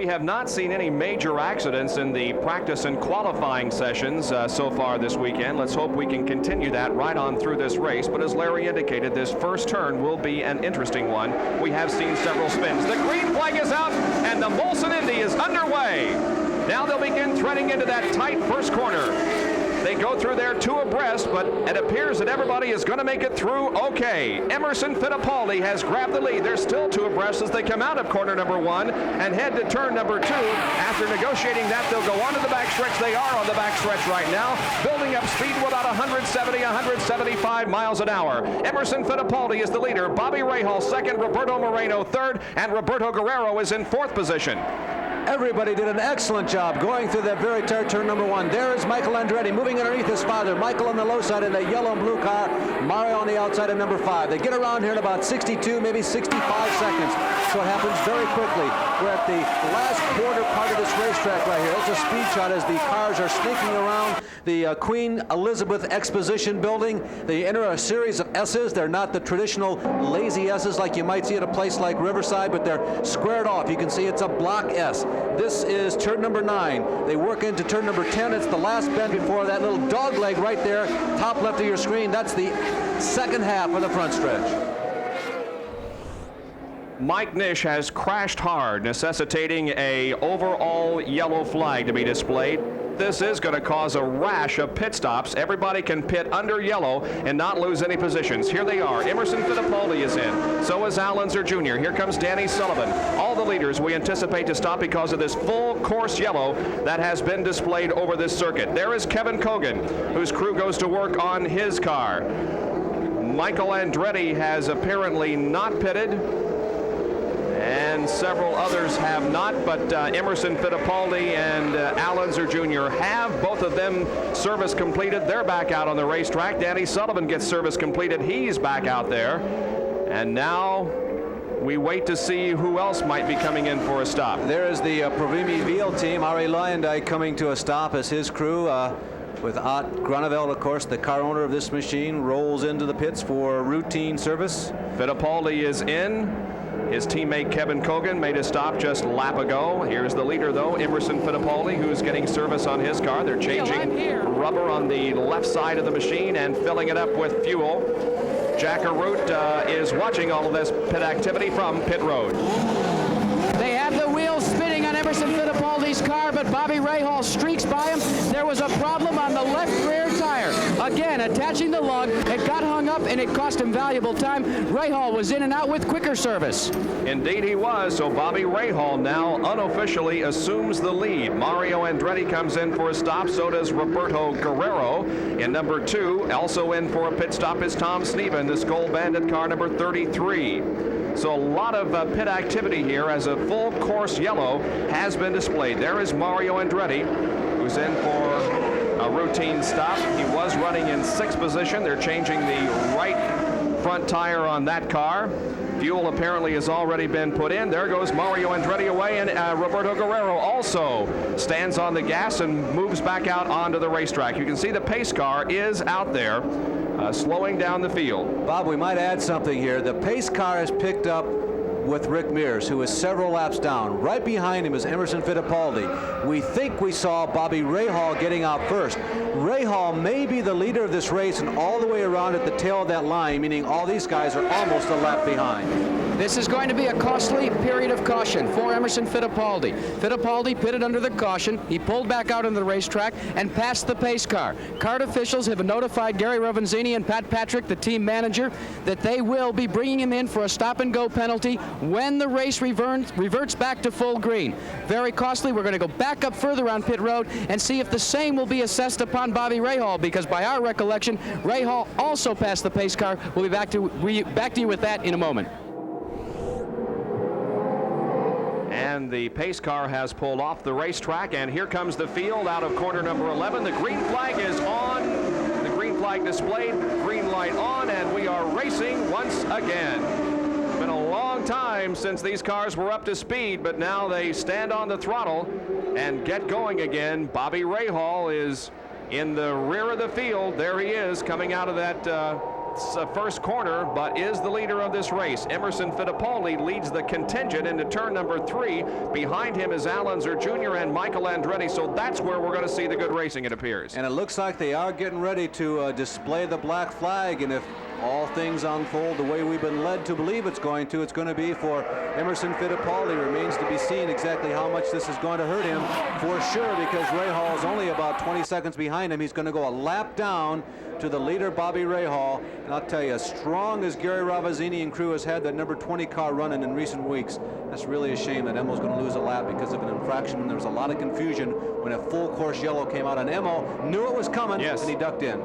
We have not seen any major accidents in the practice and qualifying sessions so far this weekend. Let's hope we can continue that right on through this race. But as Larry indicated, this first turn will be an interesting one. We have seen several spins. The green flag is out, and the Molson Indy is underway. Now they'll begin threading into that tight first corner. They go through there two abreast, but it appears that everybody is going to make it through okay. Emerson Fittipaldi has grabbed the lead. They're still two abreast as they come out of corner number 1 and head to turn number 2. After negotiating that, they'll go on to the backstretch. They are on the backstretch right now, building up speed to about 170, 175 miles an hour. Emerson Fittipaldi is the leader. Bobby Rahal second, Roberto Moreno third, and Roberto Guerrero is in fourth position. Everybody did an excellent job going through that very tight turn number 1. There is Michael Andretti moving underneath his father. Michael on the low side in the yellow and blue car. Mario on the outside in number 5. They get around here in about 62, maybe 65 seconds. So it happens very quickly. We're at the last quarter part of this racetrack right here. It's a speed shot as the cars are sneaking around the Queen Elizabeth Exposition building. They enter a series of S's. They're not the traditional lazy S's like you might see at a place like Riverside, but they're squared off. You can see it's a block S. This is turn number 9. They work into turn number 10. It's the last bend before that little dog leg right there, top left of your screen. That's the second half of the front stretch. Mike Nish has crashed hard, necessitating a overall yellow flag to be displayed. This is going to cause a rash of pit stops. Everybody can pit under yellow and not lose any positions. Here they are. Emerson Fittipaldi is in. So is Al Unser Jr. Here comes Danny Sullivan. All the leaders we anticipate to stop because of this full course yellow that has been displayed over this circuit. There is Kevin Cogan, whose crew goes to work on his car. Michael Andretti has apparently not pitted, and several others have not, but Emerson Fittipaldi and Al Unser Jr. have. Both of them service completed. They're back out on the racetrack. Danny Sullivan gets service completed. He's back out there. And now we wait to see who else might be coming in for a stop. There is the Provimi Veal team. Ari Lyondike coming to a stop as his crew, with Ott Graneveld, of course, the car owner of this machine, rolls into the pits for routine service. Fittipaldi is in. His teammate Kevin Cogan made a stop just a lap ago. Here's the leader, though, Emerson Fittipaldi, who's getting service on his car. They're changing rubber on the left side of the machine and filling it up with fuel. Jack Arute is watching all of this pit activity from pit road. They have the wheels spinning on Emerson Fittipaldi's car, but Bobby Rahal streaks by him. There was a problem on the left rear tire. Again, attaching the lug, it got hung up and it cost him valuable time. Rahal was in and out with quicker service. Indeed he was, so Bobby Rahal now unofficially assumes the lead. Mario Andretti comes in for a stop, so does Roberto Guerrero. In number 2, also in for a pit stop is Tom Sneven, the Skull Bandit car number 33. So a lot of pit activity here as a full course yellow has been displayed. There is Mario Andretti, who's in for a routine stop. He was running in 6th position. They're changing the right front tire on that car. Fuel apparently has already been put in. There goes Mario Andretti away, and Roberto Guerrero also stands on the gas and moves back out onto the racetrack. You can see the pace car is out there, slowing down the field. Bob, we might add something here. The pace car is picked up with Rick Mears, who is several laps down. Right behind him is Emerson Fittipaldi. We think we saw Bobby Rahal getting out first. Rahal may be the leader of this race and all the way around at the tail of that line, meaning all these guys are almost a lap behind. This is going to be a costly period of caution for Emerson Fittipaldi. Fittipaldi pitted under the caution. He pulled back out on the racetrack and passed the pace car. Cart officials have notified Gary Rovenzini and Pat Patrick, the team manager, that they will be bringing him in for a stop-and-go penalty when the race reverts back to full green. Very costly. We're going to go back up further on pit road and see if the same will be assessed upon Bobby Rahal, because by our recollection, Rahal also passed the pace car. We'll be back to you with that in a moment. And the pace car has pulled off the racetrack, and here comes the field out of corner number 11. The green flag is on. The green flag displayed, green light on, and we are racing once again. It's been a long time since these cars were up to speed, but now they stand on the throttle and get going again. Bobby Rahal is in the rear of the field. There he is coming out of that its first corner, but is the leader of this race. Emerson Fittipaldi leads the contingent into turn number 3. Behind him is Alonso Jr. and Michael Andretti, so that's where we're going to see the good racing, it appears. And it looks like they are getting ready to display the black flag, and if all things unfold the way we've been led to believe it's going to be for Emerson Fittipaldi. Remains to be seen exactly how much this is going to hurt him for sure, because Rahal is only about 20 seconds behind him. He's going to go a lap down to the leader, Bobby Rahal. And I'll tell you, as strong as Gary Ravazzini and crew has had that number 20 car running in recent weeks, that's really a shame that Emmo's going to lose a lap because of an infraction. And there was a lot of confusion when a full course yellow came out on Emmo. Knew it was coming, yes, and he ducked in.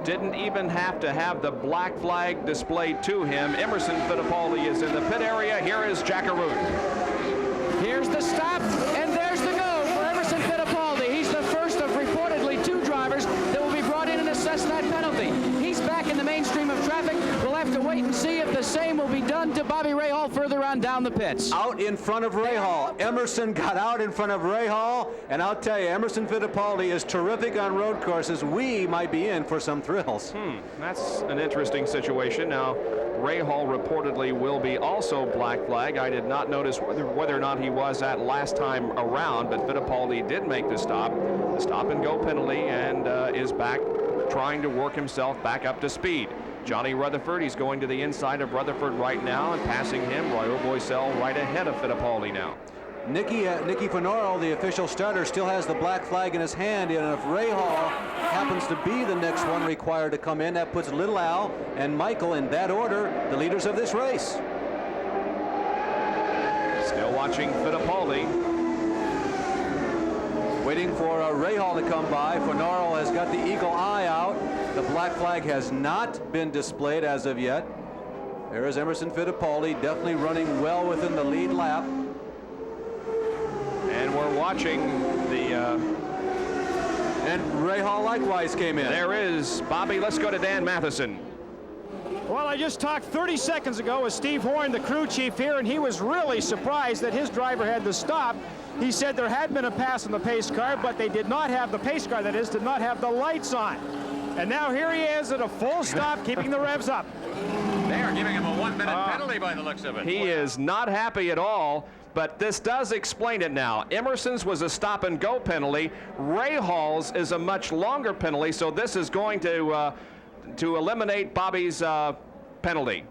Didn't even have to have the black flag displayed to him. Emerson Fittipaldi is in the pit area. Here is Jack Arute. Here's the stop, and there's the go for Emerson Fittipaldi. He's the first of reportedly 2 drivers that will be brought in and assess that penalty. He's back in the mainstream of traffic. We'll have to wait and see if the same will be done to Bobby Rahal further on down the pits. Out in front of Rahal. Emerson got out in front of Rahal, and I'll tell you, Emerson Fittipaldi is terrific on road courses. We might be in for some thrills. That's an interesting situation. Now, Rahal reportedly will be also black flag. I did not notice whether or not he was at last time around, but Fittipaldi did make the stop and go penalty, and is back trying to work himself back up to speed. Johnny Rutherford, he's going to the inside of Rutherford right now and passing him. Roy Oboisel right ahead of Fittipaldi now. Nicky Finoro, the official starter, still has the black flag in his hand, and if Rahal happens to be the next one required to come in, that puts Little Al and Michael in that order, the leaders of this race. Still watching Fittipaldi. Waiting for Rahal to come by. Finoro has got the eagle eye out. The black flag has not been displayed as of yet. There is Emerson Fittipaldi, definitely running well within the lead lap. And we're watching the... And Rahal likewise came in. There is Bobby. Let's go to Dan Matheson. Well, I just talked 30 seconds ago with Steve Horn, the crew chief here, and he was really surprised that his driver had to stop. He said there had been a pass on the pace car, but they did not have, the pace car that is, did not have the lights on. And now here he is at a full stop, keeping the revs up. They are giving him a 1-minute penalty by the looks of it. He is not happy at all, but this does explain it now. Emerson's was a stop-and-go penalty. Rahal's is a much longer penalty, so this is going to eliminate Bobby's penalty.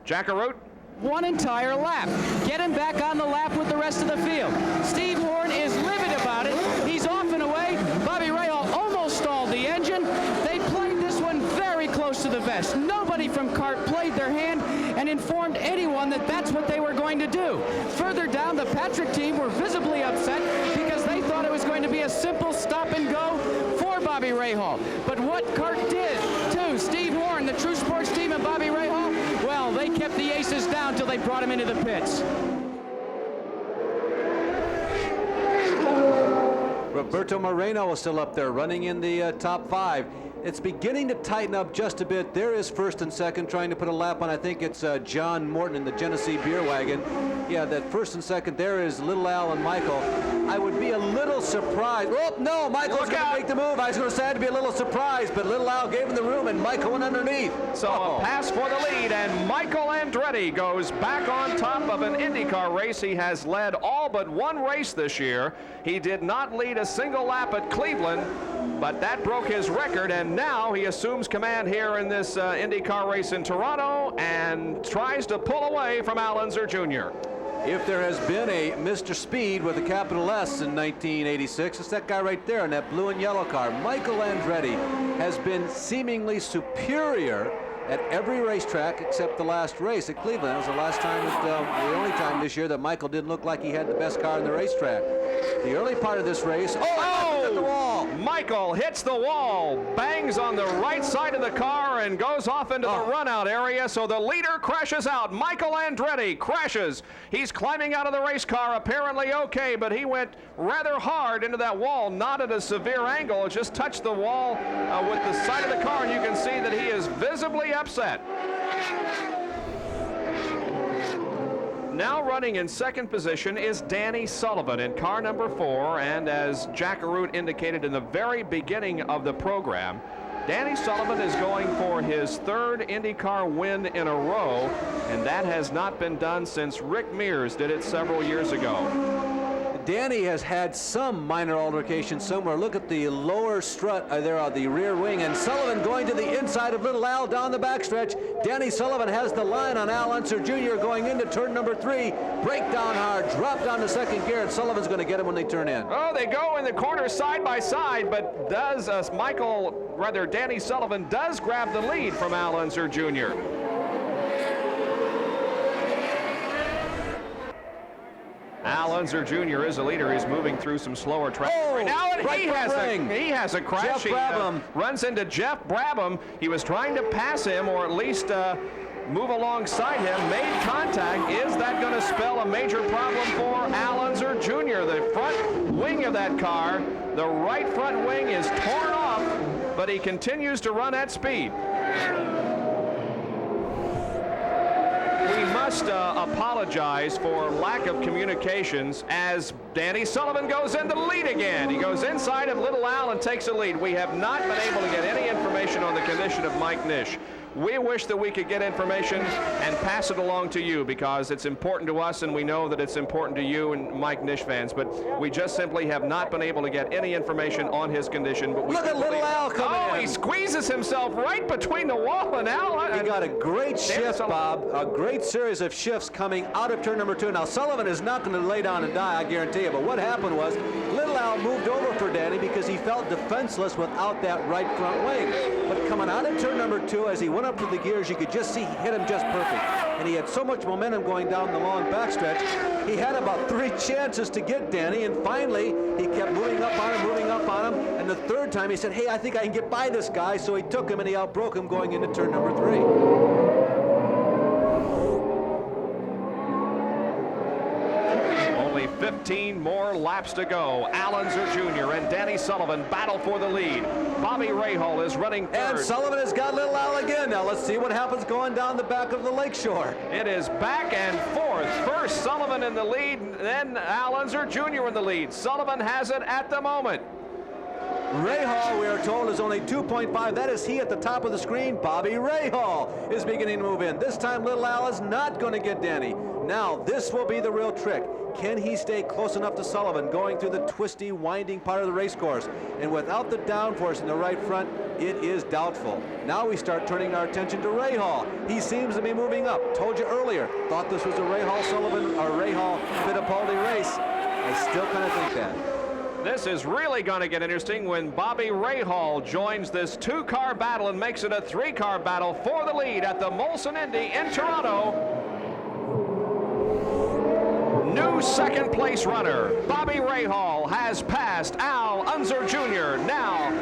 Jack Arute? One entire lap. Get him back on the lap with the rest of the field. Steve Horn is livid about it. He's off and away. Bobby Rahal almost stalled the engine. They played this one very close to the vest. Nobody from CART played their hand and informed anyone that that's what they were going to do. Further down, the Patrick team were visibly upset because they thought it was going to be a simple stop and go for Bobby Rahal. But what CART did to Steve Horn, the True Sports team, and Bobby Rahal, well, they kept the aces down till they brought him into the pits. Roberto Moreno is still up there running in the top 5. It's beginning to tighten up just a bit. There is first and second trying to put a lap on. I think it's John Morton in the Genesee Beer Wagon. Yeah, that first and second there is Little Al and Michael. I would be a little surprised. Oh, no, Michael's going to make the move. I was going to say I'd be a little surprised, but Little Al gave him the room and Michael went underneath. So a pass for the lead, and Michael Andretti goes back on top of an IndyCar race. He has led all but one race this year. He did not lead a single lap at Cleveland, but that broke his record, and now he assumes command here in this IndyCar race in Toronto and tries to pull away from Alonso Jr. If there has been a Mr. Speed with a capital S in 1986, it's that guy right there in that blue and yellow car. Michael Andretti has been seemingly superior at every racetrack except the last race at Cleveland. That was the last time, the only time this year that Michael didn't look like he had the best car in the racetrack. The early part of this race, hit the wall. Michael hits the wall, bangs on the right side of the car and goes off into the run-out area, so the leader crashes out. Michael Andretti crashes. He's climbing out of the race car, apparently okay, but he went rather hard into that wall, not at a severe angle. It just touched the wall with the side of the car, and you can see that he is visibly upset. Now running in second position is Danny Sullivan in car number 4, and as Jack Arute indicated in the very beginning of the program, Danny Sullivan is going for his third IndyCar win in a row, and that has not been done since Rick Mears did it several years ago. Danny has had some minor altercation somewhere. Look at the lower strut there on the rear wing, and Sullivan going to the inside of Little Al down the backstretch. Danny Sullivan has the line on Al Unser Jr. going into turn number 3. Brake down hard, drop down to second gear, and Sullivan's going to get him when they turn in. Oh, they go in the corner side by side, but does Danny Sullivan does grab the lead from Al Unser Jr. Al Unser Jr. is a leader. He's moving through some slower traffic right now, and he has a crash. Jeff Brabham runs into Jeff Brabham. He was trying to pass him, or at least move alongside him, made contact. Is that going to spell a major problem for Al Unser Jr.? The front wing of that car, the right front wing is torn off, but he continues to run at speed. We must apologize for lack of communications as Danny Sullivan goes into the lead again. He goes inside of Little Al and takes a lead. We have not been able to get any information on the condition of Mike Nish. We wish that we could get information and pass it along to you because it's important to us, and we know that it's important to you and Mike Nish fans, but we just simply have not been able to get any information on his condition. But look at Little Al coming in. He squeezes himself right between the wall and Al. He got a great shift, Bob, a great series of shifts coming out of turn number 2. Now, Sullivan is not going to lay down and die, I guarantee you, but what happened was Little Al moved over for Danny because he felt defenseless without that right front wing. But coming out of turn number 2, as he went up to the gears, you could just see he hit him just perfect. And he had so much momentum going down the long backstretch, he had about 3 chances to get Danny, and finally he kept moving up on him, and the third time he said, hey, I think I can get by this guy, so he took him and he outbroke him going into turn number 3. 15 more laps to go. Al Unser Jr. and Danny Sullivan battle for the lead. Bobby Rahal is running third. And Sullivan has got Little Al again. Now let's see what happens going down the back of the lakeshore. It is back and forth. First Sullivan in the lead, then Al Unser Jr. in the lead. Sullivan has it at the moment. Rahal, we are told, is only 2.5. That is he at the top of the screen. Bobby Rahal is beginning to move in. This time Little Al is not going to get Danny. Now this will be the real trick. Can he stay close enough to Sullivan going through the twisty, winding part of the race course? And without the downforce in the right front, it is doubtful. Now we start turning our attention to Rahal. He seems to be moving up. Told you earlier, thought this was a Rahal-Sullivan or Rahal-Fittipaldi race. I still kind of think that. This is really going to get interesting when Bobby Rahal joins this 2-car battle and makes it a 3-car battle for the lead at the Molson Indy in Toronto. New second place runner, Bobby Rahal, has passed Al Unser Jr. Now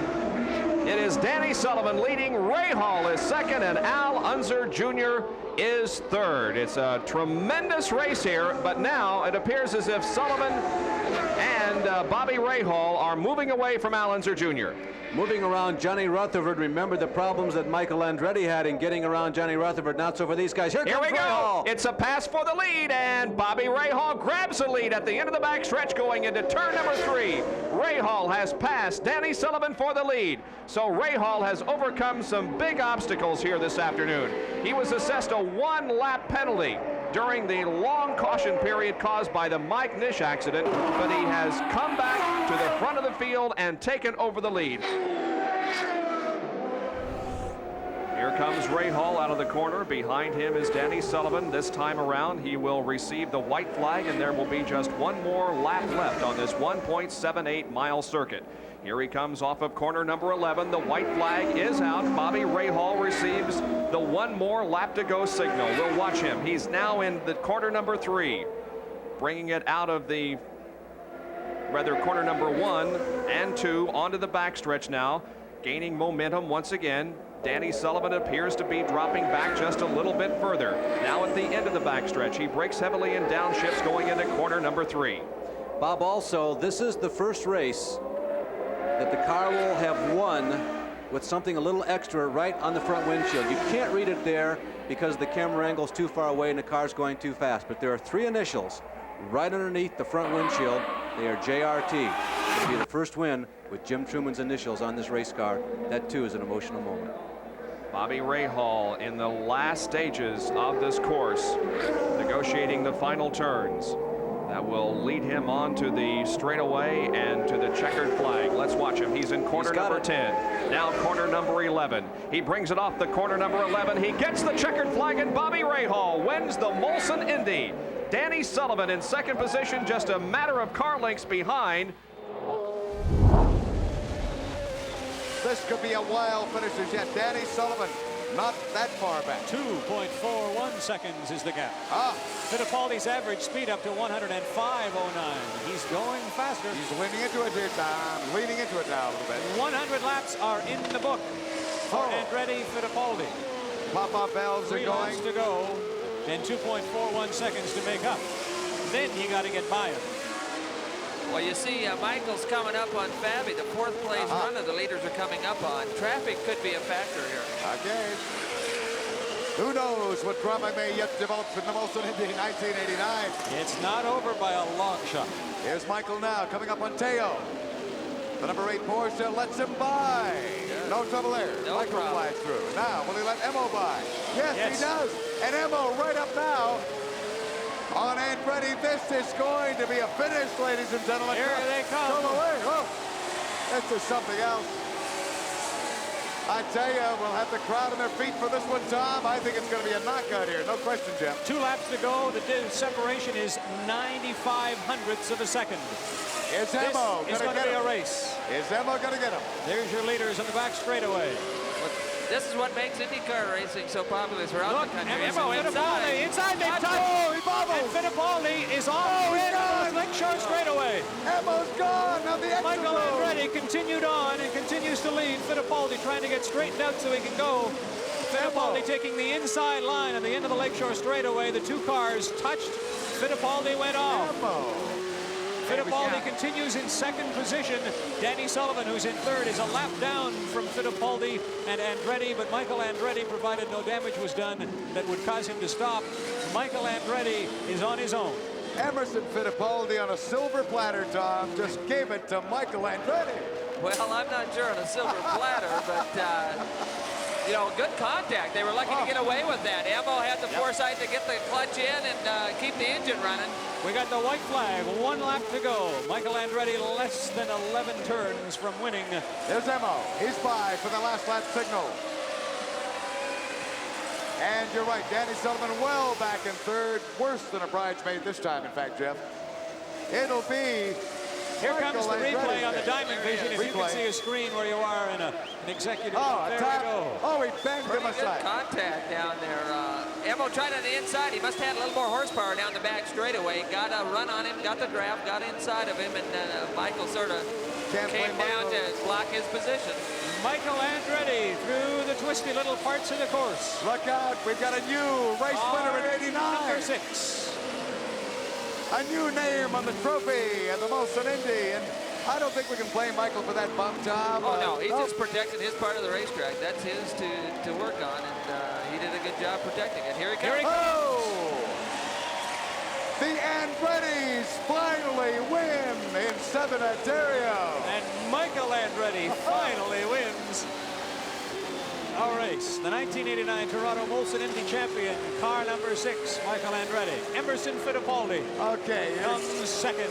it is Danny Sullivan leading. Rahal is second, and Al Unser Jr. is third. It's a tremendous race here, but now it appears as if Sullivan and Bobby Rahal are moving away from Al Unser Jr. Moving around Johnny Rutherford. Remember the problems that Michael Andretti had in getting around Johnny Rutherford. Not so for these guys. Here comes we go. Rahal. It's a pass for the lead, and Bobby Rahal grabs the lead at the end of the backstretch going into turn number 3. Rahal has passed Danny Sullivan for the lead. So Rahal has overcome some big obstacles here this afternoon. He was assessed a 1-lap penalty during the long caution period caused by the Mike Nish accident, but he has come back to the front of the field and taken over the lead. Here comes Rahal out of the corner. Behind him is Danny Sullivan. This time around, he will receive the white flag, and there will be just one more lap left on this 1.78-mile circuit. Here he comes off of corner number 11. The white flag is out. Bobby Rahal receives the 1 more lap to go signal. We'll watch him. He's now in the corner number 3, bringing it out of the, corner number 1 and 2 onto the backstretch now, gaining momentum once again. Danny Sullivan appears to be dropping back just a little bit further. Now at the end of the backstretch, he brakes heavily in downshifts going into corner number 3. Bob, also, this is the first race that the car will have won with something a little extra right on the front windshield. You can't read it there because the camera angle's too far away and the car's going too fast. But there are 3 initials right underneath the front windshield. They are JRT. To be the first win with Jim Truman's initials on this race car, that too is an emotional moment. Bobby Rahal in the last stages of this course, negotiating the final turns. That will lead him on to the straightaway and to the checkered flag. Let's watch him. He's in corner number 10. Now corner number 11. He brings it off the corner number 11. He gets the checkered flag, and Bobby Rahal wins the Molson Indy. Danny Sullivan in second position, just a matter of car lengths behind. This could be a wild finish as yet. Danny Sullivan not that far back. 2.41 seconds is the gap. Fittipaldi's average speed up to 105.09. He's going faster. He's leaning into it here, Tom. Leaning into it now a little bit. 100 laps are in the book for Andretti Fittipaldi. Pop-up valves are 3 going. laps to go and 2.41 seconds to make up. Then you got to get by him. Well, you see, Michael's coming up on Fabi. The fourth place runner the leaders are coming up on. Traffic could be a factor here. Okay. Who knows what drama may yet develop in the Molson Indy 1989. It's not over by a long shot. Here's Michael now coming up on Teo. The number 8 Porsche lets him by. No trouble there. No Michael problem. flies through. Now, will he let Emo by? Yes, he does. And Emo right up now. On Andretti, this is going to be a finish, ladies and gentlemen. Here they come. Come away. Oh, this is something else. I tell you, we'll have the crowd on their feet for this one, Tom. I think it's going to be a knockout here. No question, Jim. 2 laps to go. The separation is 95 hundredths of a second. Is Emo It's going to be a race. Is Emo going to get him? There's your leaders on the back straightaway. This is what makes IndyCar racing so popular throughout the country. Emo inside they touch. He bobbles. And Fittipaldi is on the Lakeshore straightaway. Emo's gone. Now the exit Michael road. Andretti continued on and continues to lead. Fittipaldi trying to get straightened out so he can go. Fittipaldi taking the inside line at the end of the Lakeshore straightaway. The 2 cars touched. Fittipaldi went off. Fittipaldi continues in second position. Danny Sullivan, who's in third, is a lap down from Fittipaldi and Andretti, but Michael Andretti, provided no damage was done that would cause him to stop, Michael Andretti is on his own. Emerson Fittipaldi on a silver platter, Tom, just gave it to Michael Andretti. Well, I'm not sure on a silver platter, but, you know, good contact. They were lucky to get away with that. Emo had the foresight to get the clutch in and keep the engine running. We got the white flag, 1 lap to go. Michael Andretti less than 11 turns from winning. There's Emo. He's by for the last lap signal. And you're right, Danny Sullivan well back in third. Worse than a bridesmaid this time, in fact, Jeff. It'll be... Here comes the Michael replay Andretti. on the Diamond Vision. If you can see a screen where you are in an executive. There tap. we go. Oh, he banged him Pretty good aside. contact down there. Emo tried on the inside. He must have had a little more horsepower down the back straightaway. Got a run on him, got the draft, got inside of him, and Michael sort of came down to block his position. Michael Andretti through the twisty little parts of the course. Look out, we've got a new race winner in 89. Number 6. A new name on the trophy at the Molson Indy, and I don't think we can blame Michael for that bump, Tom. Oh, no, he's just protecting his part of the racetrack. That's his to work on, and he did a good job protecting it. Here he comes. Oh! The Andrettis finally win in Southern Ontario. And Michael Andretti finally wins a race. The 1989 Toronto Molson Indy champion, car number 6, Michael Andretti. Emerson Fittipaldi comes second.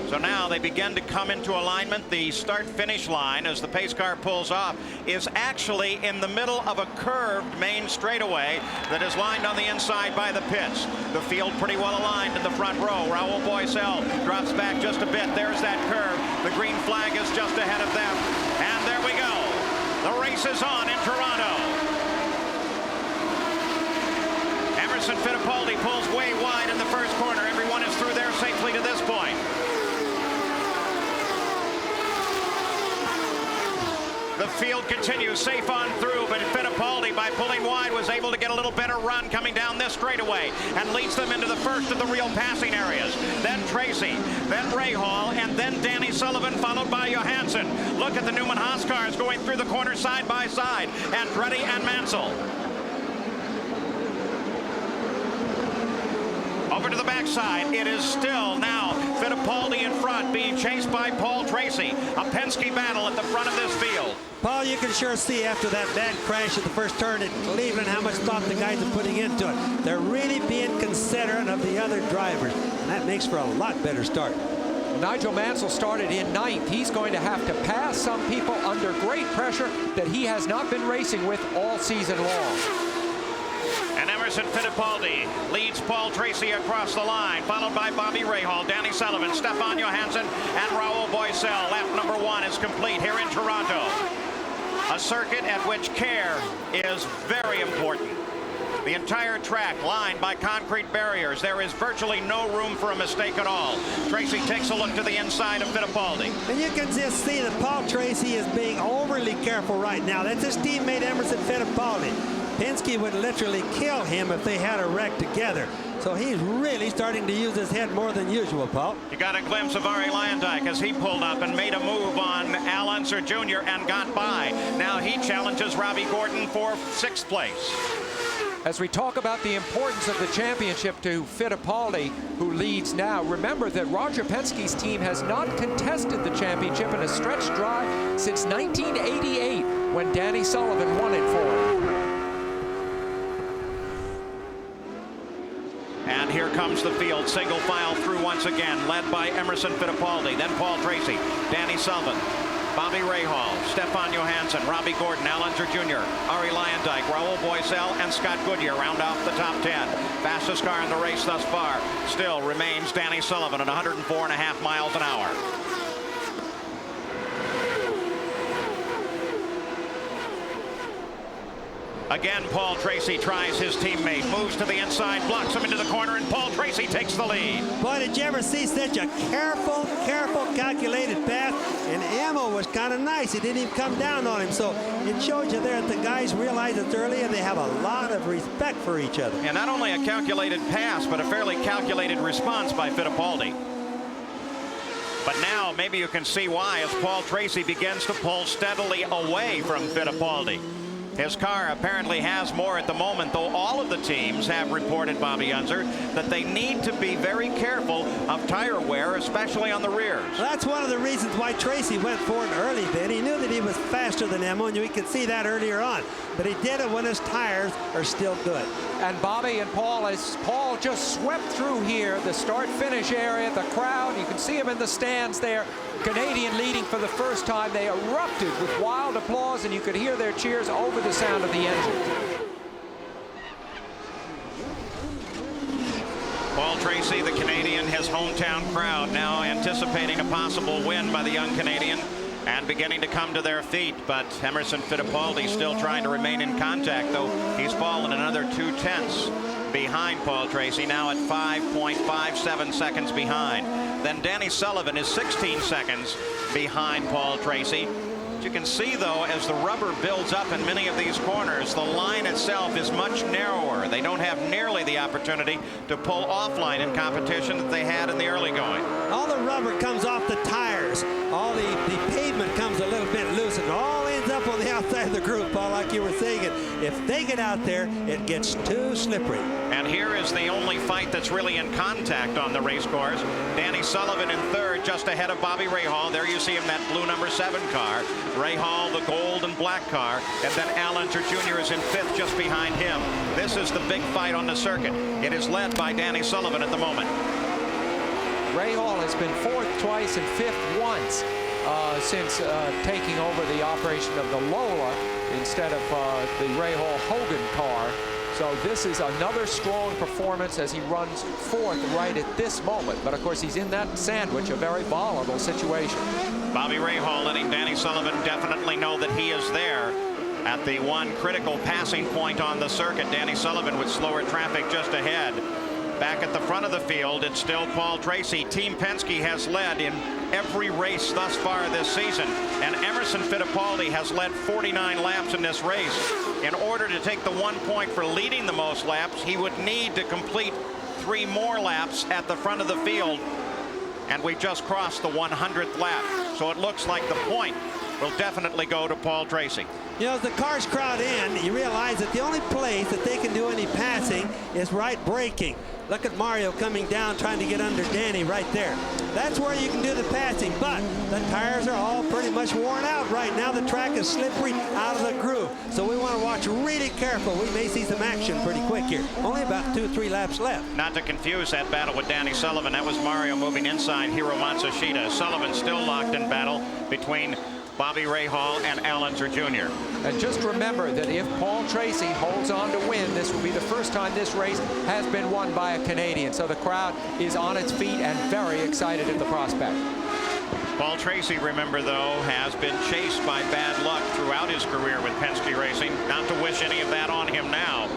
So now they begin to come into alignment. The start-finish line, as the pace car pulls off, is actually in the middle of a curved main straightaway that is lined on the inside by the pits. The field pretty well aligned in the front row. Raul Boisel drops back just a bit. There's that curve. The green flag is just ahead of them. And there we go. The race is on in Toronto. Emerson Fittipaldi pulls way wide in the first corner. Everyone is through there safely to this point. The field continues safe on through, but Fittipaldi, by pulling wide, was able to get a little better run coming down this straightaway and leads them into the first of the real passing areas. Then Tracy, then Rahal, and then Danny Sullivan, followed by Johansson. Look at the Newman Haas cars going through the corner side by side. Andretti and Mansell. Over to the backside. It is still now Fittipaldi in front, being chased by Paul Tracy. A Penske battle at the front of this field. Paul, you can sure see after that bad crash at the first turn at Cleveland how much thought the guys are putting into it. They're really being considerate of the other drivers, and that makes for a lot better start. Nigel Mansell started in 9th. He's going to have to pass some people under great pressure that he has not been racing with all season long. And Emerson Fittipaldi leads Paul Tracy across the line, followed by Bobby Rahal, Danny Sullivan, Stefan Johansson, and Raul Boisel. Lap number 1 is complete here in Toronto. A circuit at which care is very important. The entire track lined by concrete barriers. There is virtually no room for a mistake at all. Tracy takes a look to the inside of Fittipaldi. And you can just see that Paul Tracy is being overly careful right now. That's his teammate Emerson Fittipaldi. Penske would literally kill him if they had a wreck together. So he's really starting to use his head more than usual, Paul. You got a glimpse of Arie Luyendyk as he pulled up and made a move on Al Unser Jr. and got by. Now he challenges Robbie Gordon for 6th place. As we talk about the importance of the championship to Fittipaldi, who leads now, remember that Roger Penske's team has not contested the championship in a stretch drive since 1988, when Danny Sullivan won it for him. And here comes the field, single file through once again, led by Emerson Fittipaldi, then Paul Tracy, Danny Sullivan, Bobby Rahal, Stefan Johansson, Robbie Gordon, Al Unser Jr., Arie Luyendyk, Raul Boisel, and Scott Goodyear round off the top 10. Fastest car in the race thus far still remains Danny Sullivan at 104.5 miles an hour. Again, Paul Tracy tries his teammate, moves to the inside, blocks him into the corner, and Paul Tracy takes the lead. Boy, did you ever see such a careful, calculated pass? And ammo was kind of nice. It didn't even come down on him. So it showed you there that the guys realize it's early and they have a lot of respect for each other. And not only a calculated pass, but a fairly calculated response by Fittipaldi. But now maybe you can see why as Paul Tracy begins to pull steadily away from Fittipaldi. His car apparently has more at the moment, though all of the teams have reported, Bobby Unser, that they need to be very careful of tire wear, especially on the rears. Well, that's one of the reasons why Tracy went for it early then. He knew that he was faster than Emo, and we could see that earlier on. But he did it when his tires are still good. And Bobby and Paul, as Paul just swept through here, the start-finish area, the crowd, you can see him in the stands there. Canadian leading for the first time. They erupted with wild applause, and you could hear their cheers over the sound of the engine. Paul Tracy, the Canadian, his hometown crowd now anticipating a possible win by the young Canadian and beginning to come to their feet. But Emerson Fittipaldi still trying to remain in contact, though he's fallen another 2/10 behind Paul Tracy, now at 5.57 seconds behind. Then Danny Sullivan is 16 seconds behind Paul Tracy. You can see, though, as the rubber builds up in many of these corners, the line itself is much narrower. They don't have nearly the opportunity to pull offline in competition that they had in the early going. All the rubber comes off the tires. All the pavement comes a little bit loose, and all ends up on the outside of the groove, Paul, like you were saying. If they get out there, it gets too slippery. And here is the only fight that's really in contact on the race course. Danny Sullivan in third, just ahead of Bobby Rahal. There you see him, that blue number 7 car. Rahal, the gold and black car, and then Al Unser Jr. is in 5th just behind him. This is the big fight on the circuit. It is led by Danny Sullivan at the moment. Rahal has been 4th twice and 5th once since taking over the operation of the Lola instead of the Rahal Hogan car. So this is another strong performance as he runs 4th right at this moment. But of course he's in that sandwich, a very volatile situation. Bobby Rahal letting Danny Sullivan definitely know that he is there at the one critical passing point on the circuit. Danny Sullivan with slower traffic just ahead. Back at the front of the field, it's still Paul Tracy. Team Penske has led in every race thus far this season, and Emerson Fittipaldi has led 49 laps in this race. In order to take the 1 point for leading the most laps, he would need to complete 3 more laps at the front of the field, and we've just crossed the 100th lap. So it looks like the point will definitely go to Paul Tracy. You know, as the cars crowd in, you realize that the only place that they can do any passing is right braking. Look at Mario coming down, trying to get under Danny right there. That's where you can do the passing, but the tires are all pretty much worn out right now. The track is slippery out of the groove, so we want to watch really careful. We may see some action pretty quick here. Only about 2-3 laps left. Not to confuse that battle with Danny Sullivan. That was Mario moving inside Hiro Matsushita. Sullivan still locked in battle between Bobby Rahal and Al Unser Jr. And just remember that if Paul Tracy holds on to win, this will be the first time this race has been won by a Canadian. So the crowd is on its feet and very excited at the prospect. Paul Tracy, remember, though, has been chased by bad luck throughout his career with Penske Racing. Not to wish any of that on him now,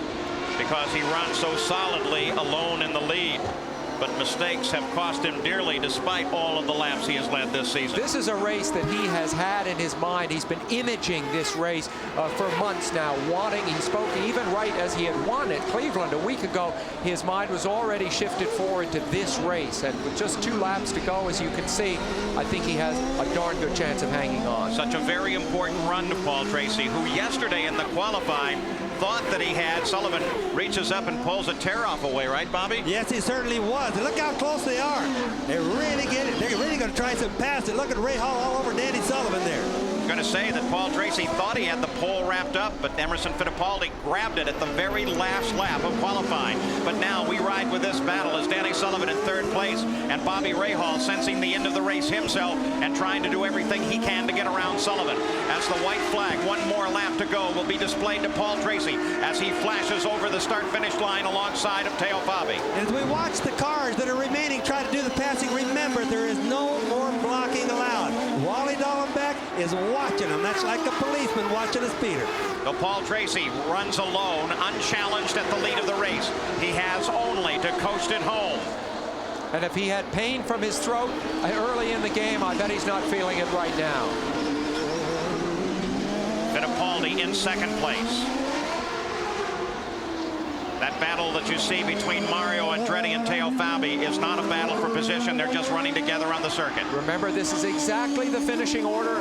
because he runs so solidly alone in the lead. But mistakes have cost him dearly despite all of the laps he has led this season. This is a race that he has had in his mind. He's been imaging this race for months now, he spoke even right as he had won at Cleveland a week ago. His mind was already shifted forward to this race, and with just 2 laps to go, as you can see, I think he has a darn good chance of hanging on. Such a very important run to Paul Tracy, who yesterday in the qualifying thought that he had. Sullivan reaches up and pulls a tear-off away, right, Bobby? Yes, he certainly was. And look how close they are. They really get it. They're really going to try some pass it. Look at Rahal all over Danny Sullivan there. I'm going to say that Paul Tracy thought he had the pole wrapped up, but Emerson Fittipaldi grabbed it at the very last lap of qualifying. But now we ride with this battle as Danny Sullivan in 3rd place and Bobby Rahal sensing the end of the race himself and trying to do everything he can to get around Sullivan. As the white flag, 1 more lap to go, will be displayed to Paul Tracy as he flashes over the start-finish line alongside of Teo Fabi. As we watch the cars that are remaining try to do the passing, remember there is no more blocking allowed. Wally Dallenbach is watching them. That's like a policeman watching a speeder. So Paul Tracy runs alone, unchallenged at the lead of the race. He has only to coast it home. And if he had pain from his throat early in the game, I bet he's not feeling it right now. Fittipaldi in 2nd place. That battle that you see between Mario Andretti and Teo Fabi is not a battle for position. They're just running together on the circuit. Remember, this is exactly the finishing order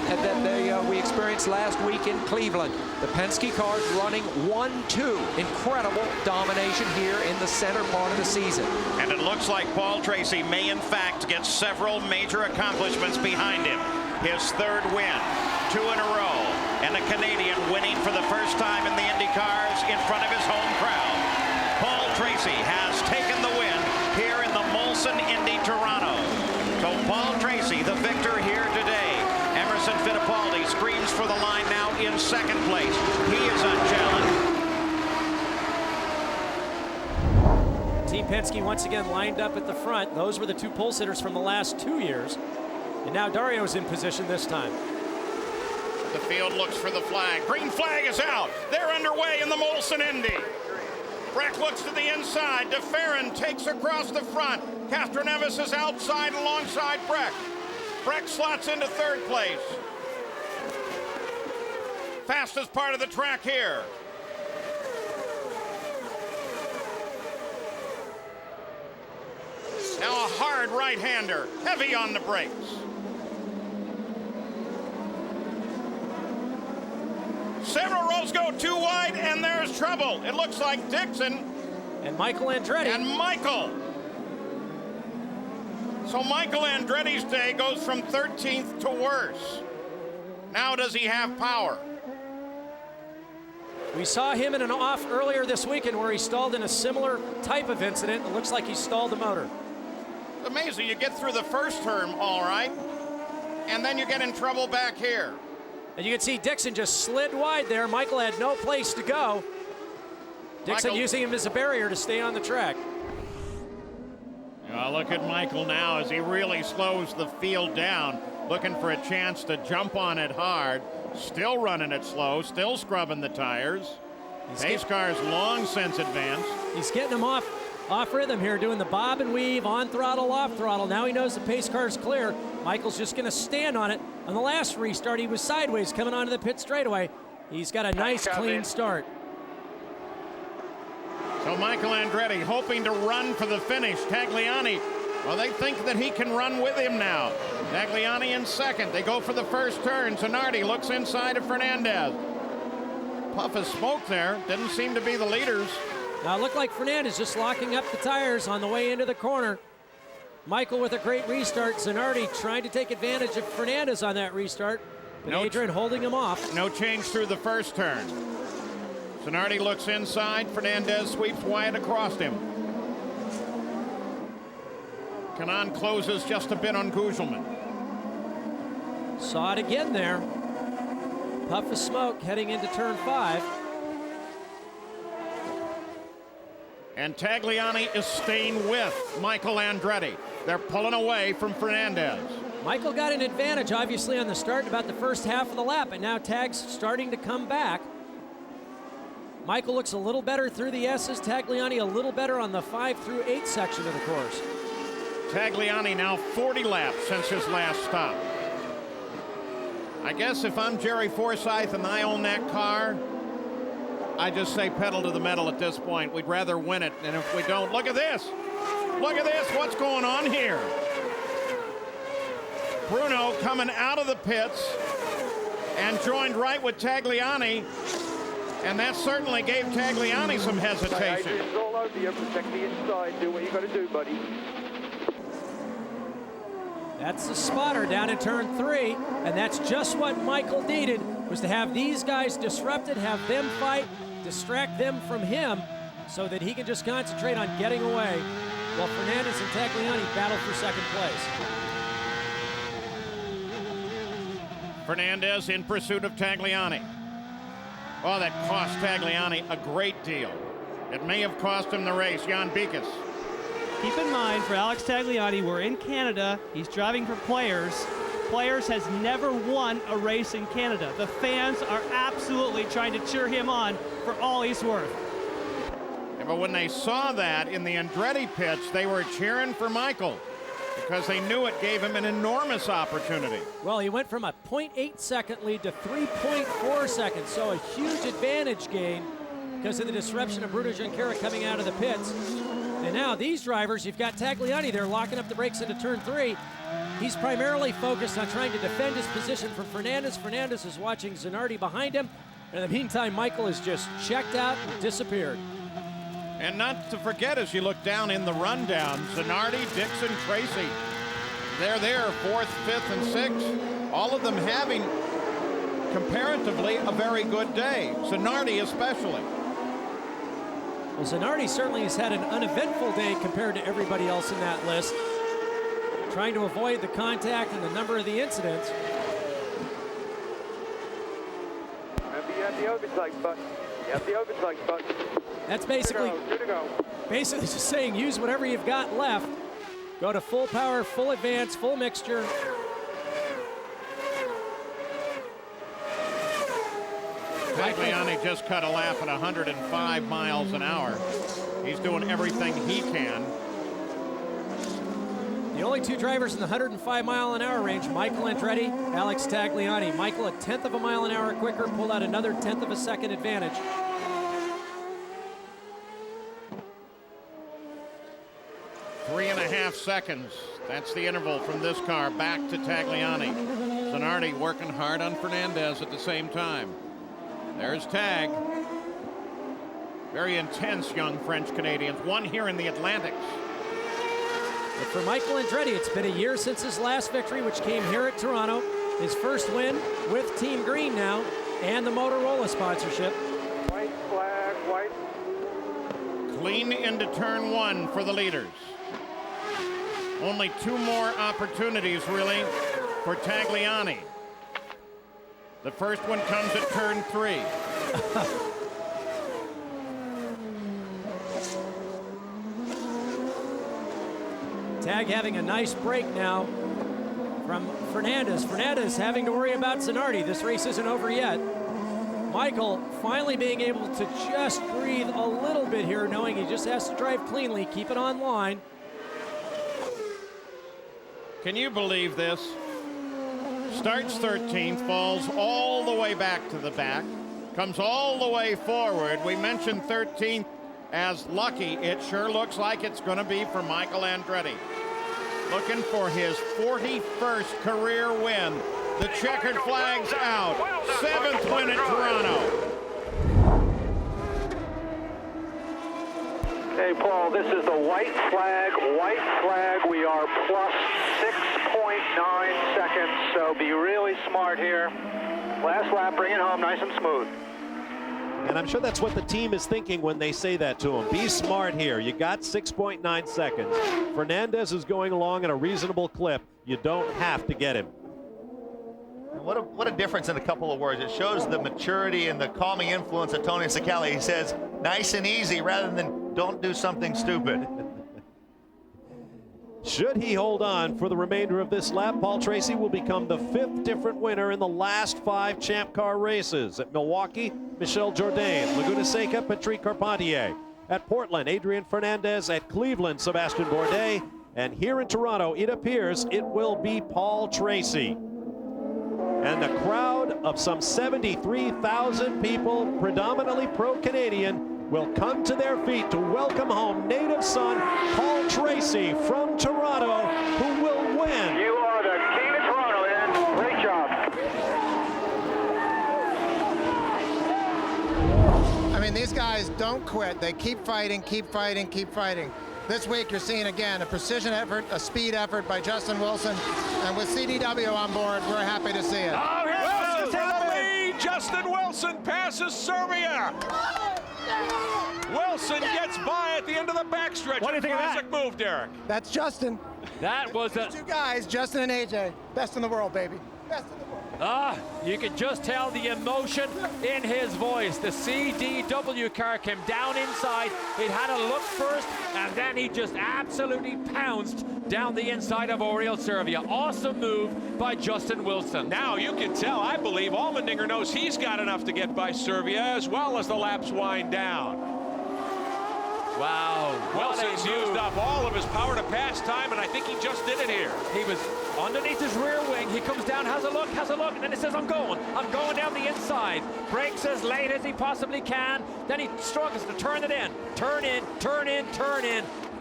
that we experienced last week in Cleveland. The Penske cars running 1-2. Incredible domination here in the center part of the season. And it looks like Paul Tracy may in fact get several major accomplishments behind him. His 3rd win, 2 in a row, and a Canadian winning for the first time in the IndyCars in front of his home crowd. Paul Tracy has taken the win here in the Molson Indy Toronto. So Paul Tracy, the victor here today. Emerson Fittipaldi screams for the line now in 2nd place. He is unchallenged. Team Penske once again lined up at the front. Those were the 2 pole sitters from the last 2 years. And now Dario's in position this time. The field looks for the flag. Green flag is out. They're underway in the Molson Indy. Breck looks to the inside. DeFerrin takes across the front. Castroneves is outside alongside Breck. Breck slots into 3rd place. Fastest part of the track here. Now a hard right-hander, heavy on the brakes. Several rows go too wide, and there's trouble. It looks like Dixon. And Michael Andretti. And Michael. So Michael Andretti's day goes from 13th to worse. Now does he have power? We saw him in an off earlier this weekend where he stalled in a similar type of incident. It looks like he stalled the motor. It's amazing. You get through the first term all right, and then you get in trouble back here. And you can see Dixon just slid wide there. Michael had no place to go. Dixon using him as a barrier to stay on the track. Look at Michael now as he really slows the field down, looking for a chance to jump on it hard. Still running it slow, still scrubbing the tires. Pace car's long since advanced. He's getting him off rhythm here, doing the bob and weave, on throttle, off throttle. Now he knows the pace car's clear. Michael's just going to stand on it. On the last restart, he was sideways coming onto the pit straightaway. He's got a nice, clean start. So Michael Andretti hoping to run for the finish. Tagliani, well, they think that he can run with him now. Tagliani in 2nd. They go for the first turn. Zanardi looks inside of Fernandez. Puff of smoke there. Didn't seem to be the leaders. Now it looked like Fernandez just locking up the tires on the way into the corner. Michael with a great restart. Zanardi trying to take advantage of Fernandez on that restart. But Adrian holding him off. No change through the first turn. Zanardi looks inside. Fernandez sweeps wide across him. Kanaan closes just a bit on Gugelmin. Saw it again there. Puff of smoke heading into turn 5. And Tagliani is staying with Michael Andretti. They're pulling away from Fernandez. Michael got an advantage, obviously, on the start about the first half of the lap, but now Tag's starting to come back. Michael looks a little better through the S's. Tagliani a little better on the 5 through 8 section of the course. Tagliani now 40 laps since his last stop. I guess if I'm Jerry Forsyth and I own that car, I just say pedal to the metal at this point. We'd rather win it, and if we don't, look at this. Look at this, what's going on here? Bruno coming out of the pits and joined right with Tagliani, and that certainly gave Tagliani some hesitation. It's all over you. Protect the inside. Do what you got to do, buddy. That's the spotter down in turn 3, and that's just what Michael needed, was to have these guys disrupted, have them fight, distract them from him, so that he can just concentrate on getting away, while Fernandez and Tagliani battle for second place. Fernandez in pursuit of Tagliani. Oh, that cost Tagliani a great deal. It may have cost him the race. Jan Bikas. Keep in mind, for Alex Tagliani, we're in Canada. He's driving for Players. Players has never won a race in Canada. The fans are absolutely trying to cheer him on for all he's worth. Yeah, but when they saw that in the Andretti pits, they were cheering for Michael because they knew it gave him an enormous opportunity. Well, he went from a 0.8 second lead to 3.4 seconds, so a huge advantage gain because of the disruption of Bruno Junqueira coming out of the pits. And now these drivers, you've got Tagliani there locking up the brakes into turn 3. He's primarily focused on trying to defend his position from Fernandez. Fernandez is watching Zanardi behind him. And in the meantime, Michael has just checked out and disappeared. And not to forget, as you look down in the rundown, Zanardi, Dixon, Tracy, they're there, 4th, 5th, and 6th. All of them having, comparatively, a very good day. Zanardi especially. Well, Zanardi certainly has had an uneventful day compared to everybody else in that list, trying to avoid the contact and the number of the incidents. Remember, you have the overtake button. You have the overtake button. That's basically, Good to go. basically just saying use whatever you've got left. Go to full power, full advance, full mixture. Tagliani just cut a lap at 105 miles an hour. He's doing everything he can. The only two drivers in the 105-mile-an-hour range, Michael Andretti, Alex Tagliani. Michael a 1/10 of a mile an hour quicker, pulled out another 1/10 of a second advantage. Three and a half seconds. That's the interval from this car back to Tagliani. Zanardi working hard on Fernandez at the same time. There's Tag. Very intense young French Canadians. One here in the Atlantics. But for Michael Andretti, it's been a year since his last victory, which came here at Toronto. His first win with Team Green now, and the Motorola sponsorship. White flag, white. Clean into turn 1 for the leaders. Only 2 more opportunities, really, for Tagliani. The first one comes at turn 3. Tag having a nice break now from Fernandez. Fernandez having to worry about Zanardi. This race isn't over yet. Michael finally being able to just breathe a little bit here, knowing he just has to drive cleanly, keep it on line. Can you believe this? Starts 13th, falls all the way back to the back, comes all the way forward. We mentioned 13th as lucky. It sure looks like it's going to be for Michael Andretti. Looking for his 41st career win. The checkered flag's out. 7th win at Toronto. Hey, Paul, this is the white flag. We are plus 6.9 seconds, so be really smart here. Last lap, bring it home nice and smooth. And I'm sure that's what the team is thinking when they say that to him. Be smart here. You got 6.9 seconds. Fernandez is going along at a reasonable clip. You don't have to get him. What a difference in a couple of words. It shows the maturity and the calming influence of Tony Saccali. He says, nice and easy, rather than don't do something stupid. Should he hold on for the remainder of this lap, Paul Tracy will become the 5th different winner in the last 5 Champ Car races. At Milwaukee, Michel Jourdain. Laguna Seca, Patrick Carpentier. At Portland, Adrian Fernandez. At Cleveland, Sebastian Bourdais. And here in Toronto, it appears it will be Paul Tracy. And the crowd of some 73,000 people, predominantly pro-Canadian, will come to their feet to welcome home native son Paul Tracy from Toronto, who will win. You are the king of Toronto, man. Great job. I mean, these guys don't quit. They keep fighting, keep fighting, keep fighting. This week, you're seeing again a precision effort, a speed effort by Justin Wilson. And with CDW on board, we're happy to see it. Oh, Wilson for the lead. Justin Wilson passes Serbia. Wilson gets by at the end of the backstretch. What do you think of that? Classic move, Derek. That's Justin. That was a... Two guys, Justin and AJ. Best in the world, baby. Best in the world. You could just tell the emotion in his voice. The CDW car came down inside. It had a look first, and then he just absolutely pounced down the inside of Oriol Servia. Awesome move by Justin Wilson. Now you can tell, I believe, Allmendinger knows he's got enough to get by Servia as well as the laps wind down. Wow. Wilson's used up all of his power to pass time, and I think he just did it here. He was underneath his rear wing. He comes down, has a look, and then he says, I'm going down the inside. Brakes as late as he possibly can. Then he struggles to turn it in. Turn in.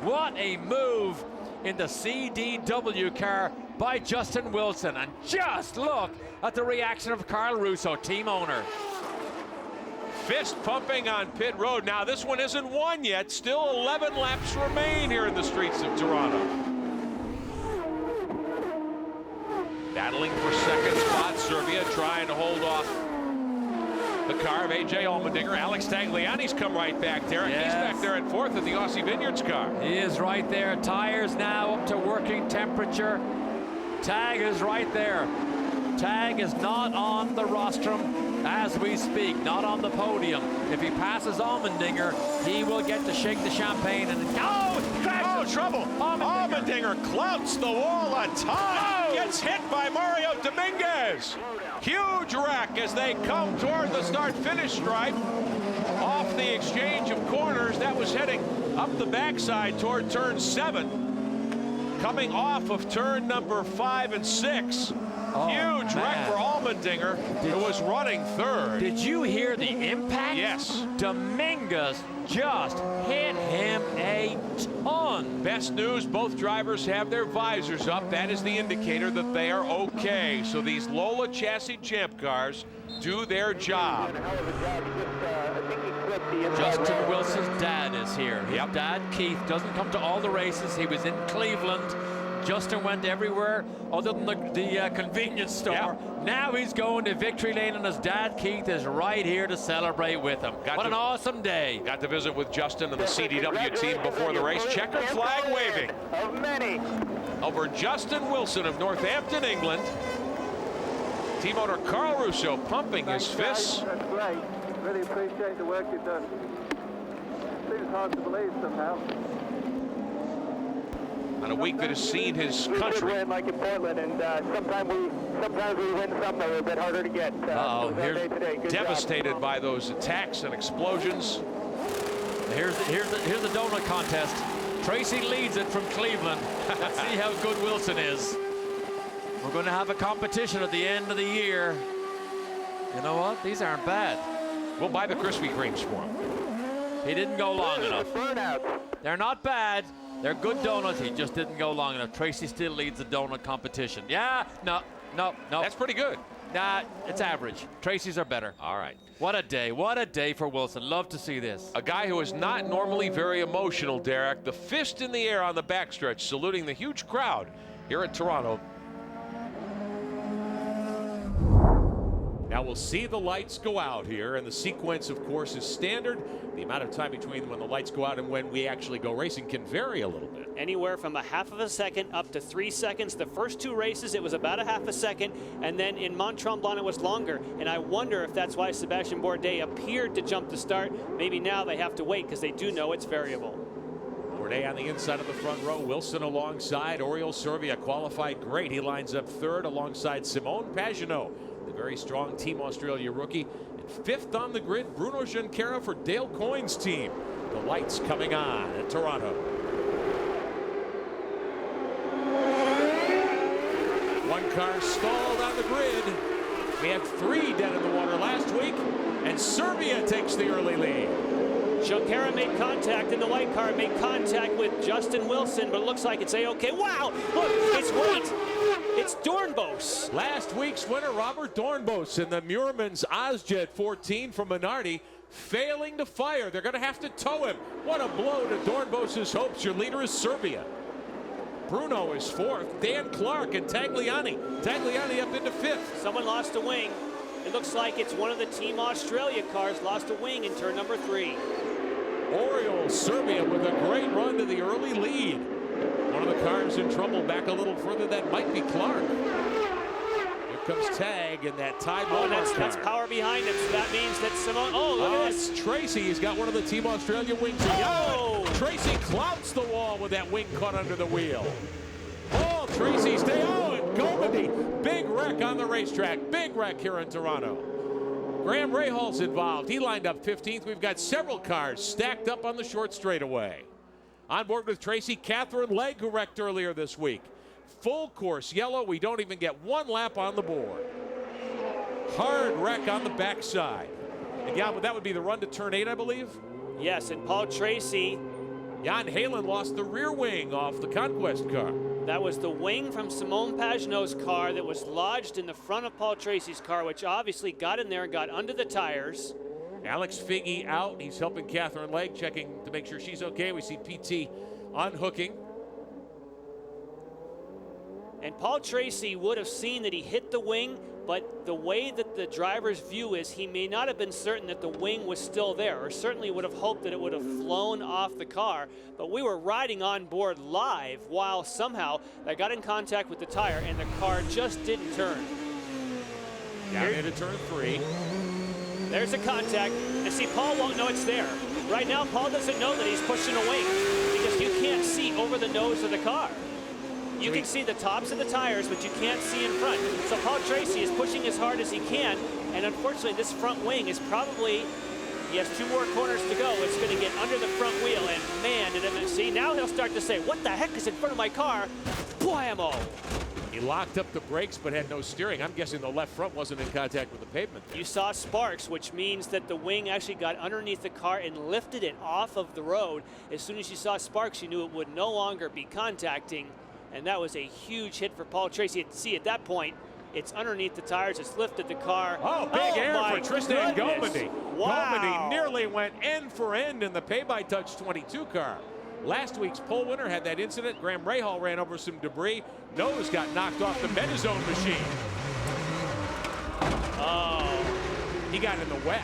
What a move in the CDW car by Justin Wilson. And just look at the reaction of Carl Russo, team owner. Fist pumping on pit road. Now this one isn't won yet. Still 11 laps remain here in the streets of Toronto. Battling for second spot. Serbia trying to hold off the car of AJ Allmendinger. Alex Tagliani's come right back there. Yes. He's back there at 4th at the Aussie Vineyards car. He is right there. Tires now up to working temperature. Tag is right there. Tag is not on the rostrum as we speak, not on the podium. If he passes Allmendinger, he will get to shake the champagne and trouble. Allmendinger clouts the wall a ton. Gets hit by Mario Dominguez. Huge wreck as they come toward the start-finish stripe. Off the exchange of corners, that was heading up the backside toward turn 7. Coming off of turn number 5 and 6. Huge wreck for Allmendinger, who was running 3rd. Did you hear the impact? Yes. Dominguez just hit him a ton. Best news, both drivers have their visors up. That is the indicator that they are okay. So these Lola chassis Champ cars do their job. Justin Wilson's dad is here. His dad, Keith, doesn't come to all the races. He was in Cleveland. Justin went everywhere other than the convenience store. Yep. Now he's going to Victory Lane, and his dad, Keith, is right here to celebrate with him. What an awesome day. Got to visit with Justin and the CDW team before the race. Checkered flag waving. Of many. Over Justin Wilson of Northampton, England. Team owner Carl Russo pumping his fists. That's great. Really appreciate the work you've done. Seems hard to believe somehow. On a week that has seen his country. Win like in Portland, and sometimes we win something a little bit harder to get. Devastated by those attacks and explosions. Here's the donut contest. Tracy leads it from Cleveland. Let's see how good Wilson is. We're going to have a competition at the end of the year. You know what? These aren't bad. We'll buy the Krispy Kremes for him. He didn't go long enough. They're not bad. They're good donuts. He just didn't go long enough. Tracy still leads the donut competition. Yeah, no. That's pretty good. Nah, it's average. Tracy's are better. All right. What a day for Wilson. Love to see this. A guy who is not normally very emotional, Derek. The fist in the air on the backstretch, saluting the huge crowd here at Toronto. Now we'll see the lights go out here, and the sequence, of course, is standard. The amount of time between when the lights go out and when we actually go racing can vary a little bit. Anywhere from a half of a second up to 3 seconds. The first 2 races, it was about a half a second, and then in Mont-Tremblant it was longer. And I wonder if that's why Sebastian Bourdais appeared to jump the start. Maybe now they have to wait because they do know it's variable. Bourdais on the inside of the front row. Wilson alongside. Oriol Servia qualified great. He lines up third alongside Simone Pagenaud, the very strong Team Australia rookie. And fifth on the grid, Bruno Junqueira for Dale Coyne's team. The lights coming on at Toronto. One car stalled on the grid. We had 3 dead in the water last week, and Servia takes the early lead. Junqueira made contact in the white car, made contact with Justin Wilson, but it looks like it's A-OK. Wow, look, it's white. It's Dornbos. Last week's winner, Robert Dornbos, in the Muirman's Ozjet 14 from Minardi, failing to fire. They're going to have to tow him. What a blow to Dornbos' hopes. Your leader is Servia. Bruno is 4th. Dan Clark and Tagliani. Tagliani up into 5th. Someone lost a wing. It looks like it's one of the Team Australia cars lost a wing in turn number 3. Oriol Servia with a great run to the early lead. One of the cars in trouble back a little further. That might be Clark. Here comes Tag in that Ty Bowman that's power behind him, so that means that Simone. Oh, look at this. It's Tracy. He's got one of the Team Australia wings. Oh! Tracy clouts the wall with that wing caught under the wheel. Oh, Tracy, stay on. Gomedy. Big wreck on the racetrack. Big wreck here in Toronto. Graham Rahal's involved. He lined up 15th. We've got several cars stacked up on the short straightaway. On board with Tracy, Catherine Legg, who wrecked earlier this week. Full course yellow. We don't even get 1 lap on the board. Hard wreck on the backside. And yeah, that would be the run to turn 8, I believe. Yes, and Paul Tracy. Jan Halen lost the rear wing off the Conquest car. That was the wing from Simone Pagenaud's car that was lodged in the front of Paul Tracy's car, which obviously got in there and got under the tires. Alex Figge out. He's helping Catherine Legg, checking to make sure she's okay. We see PT unhooking. And Paul Tracy would have seen that he hit the wing, but the way that the driver's view is, he may not have been certain that the wing was still there, or certainly would have hoped that it would have flown off the car. But we were riding on board live while somehow I got in contact with the tire and the car just didn't turn. Down into turn 3. There's a contact, and see, Paul won't know it's there. Right now, Paul doesn't know that he's pushing a wing because you can't see over the nose of the car. You can see the tops of the tires, but you can't see in front. So Paul Tracy is pushing as hard as he can, and unfortunately, this front wing is probably, he has 2 more corners to go. It's going to get under the front wheel, and man, did it see, now he'll start to say, what the heck is in front of my car? Blammo! He locked up the brakes but had no steering. I'm guessing the left front wasn't in contact with the pavement. You saw sparks, which means that the wing actually got underneath the car and lifted it off of the road. As soon as you saw sparks, you knew it would no longer be contacting, and that was a huge hit for Paul Tracy. See, at that point, it's underneath the tires. It's lifted the car. Oh, big air for Tristan Gomedy. Wow. Gomedy nearly went end for end in the pay-by-touch 22 car. Last week's pole winner had that incident. Graham Rahal ran over some debris. Nose got knocked off the Metazone machine. Oh. He got in the wet.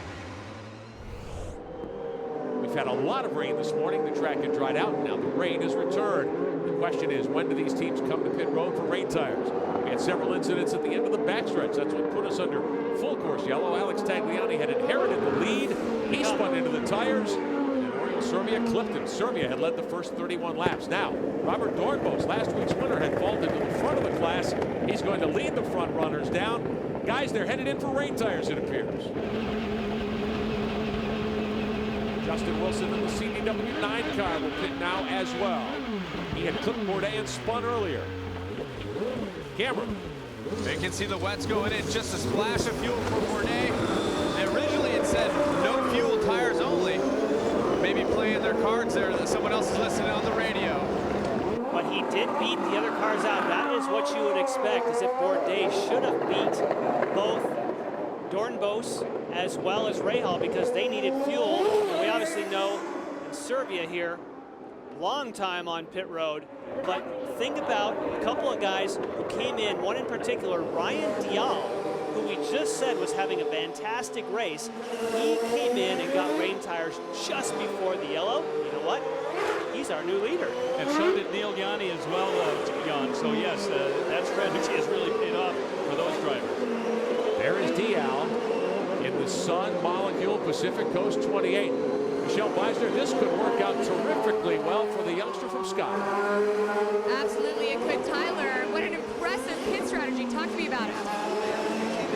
We've had a lot of rain this morning. The track had dried out. Now the rain has returned. The question is, when do these teams come to pit road for rain tires? We had several incidents at the end of the backstretch. That's what put us under full course yellow. Alex Tagliani had inherited the lead. He spun into the tires. Servia clipped him. Servia had led the first 31 laps. Now, Robert Dornbos, last week's winner, had vaulted to the front of the class. He's going to lead the front runners down. Guys, they're headed in for rain tires, it appears. Justin Wilson in the CDW9 car will pit now as well. He had clipped Bourdais and spun earlier. Cameron. They can see the wets going in. Just a splash of fuel for Bourdais. And originally it said no fuel, tires only. Maybe playing their cards there that someone else is listening on the radio. But he did beat the other cars out. That is what you would expect, as if Bourdais should have beat both Dornbos as well as Rahal because they needed fuel. And we obviously know in Serbia here, long time on pit road. But think about a couple of guys who came in, one in particular, Ryan Dial, who we just said was having a fantastic race. He came in and got rain tires just before the yellow. You know what? He's our new leader. And so did Neil Yanni as well, Jan. So yes, that strategy has really paid off for those drivers. There is Dial in the Sun Molecule Pacific Coast 28. Michelle Beisner, this could work out terrifically well for the youngster from Scott. Absolutely, it could. Tyler, what an impressive pit strategy. Talk to me about it.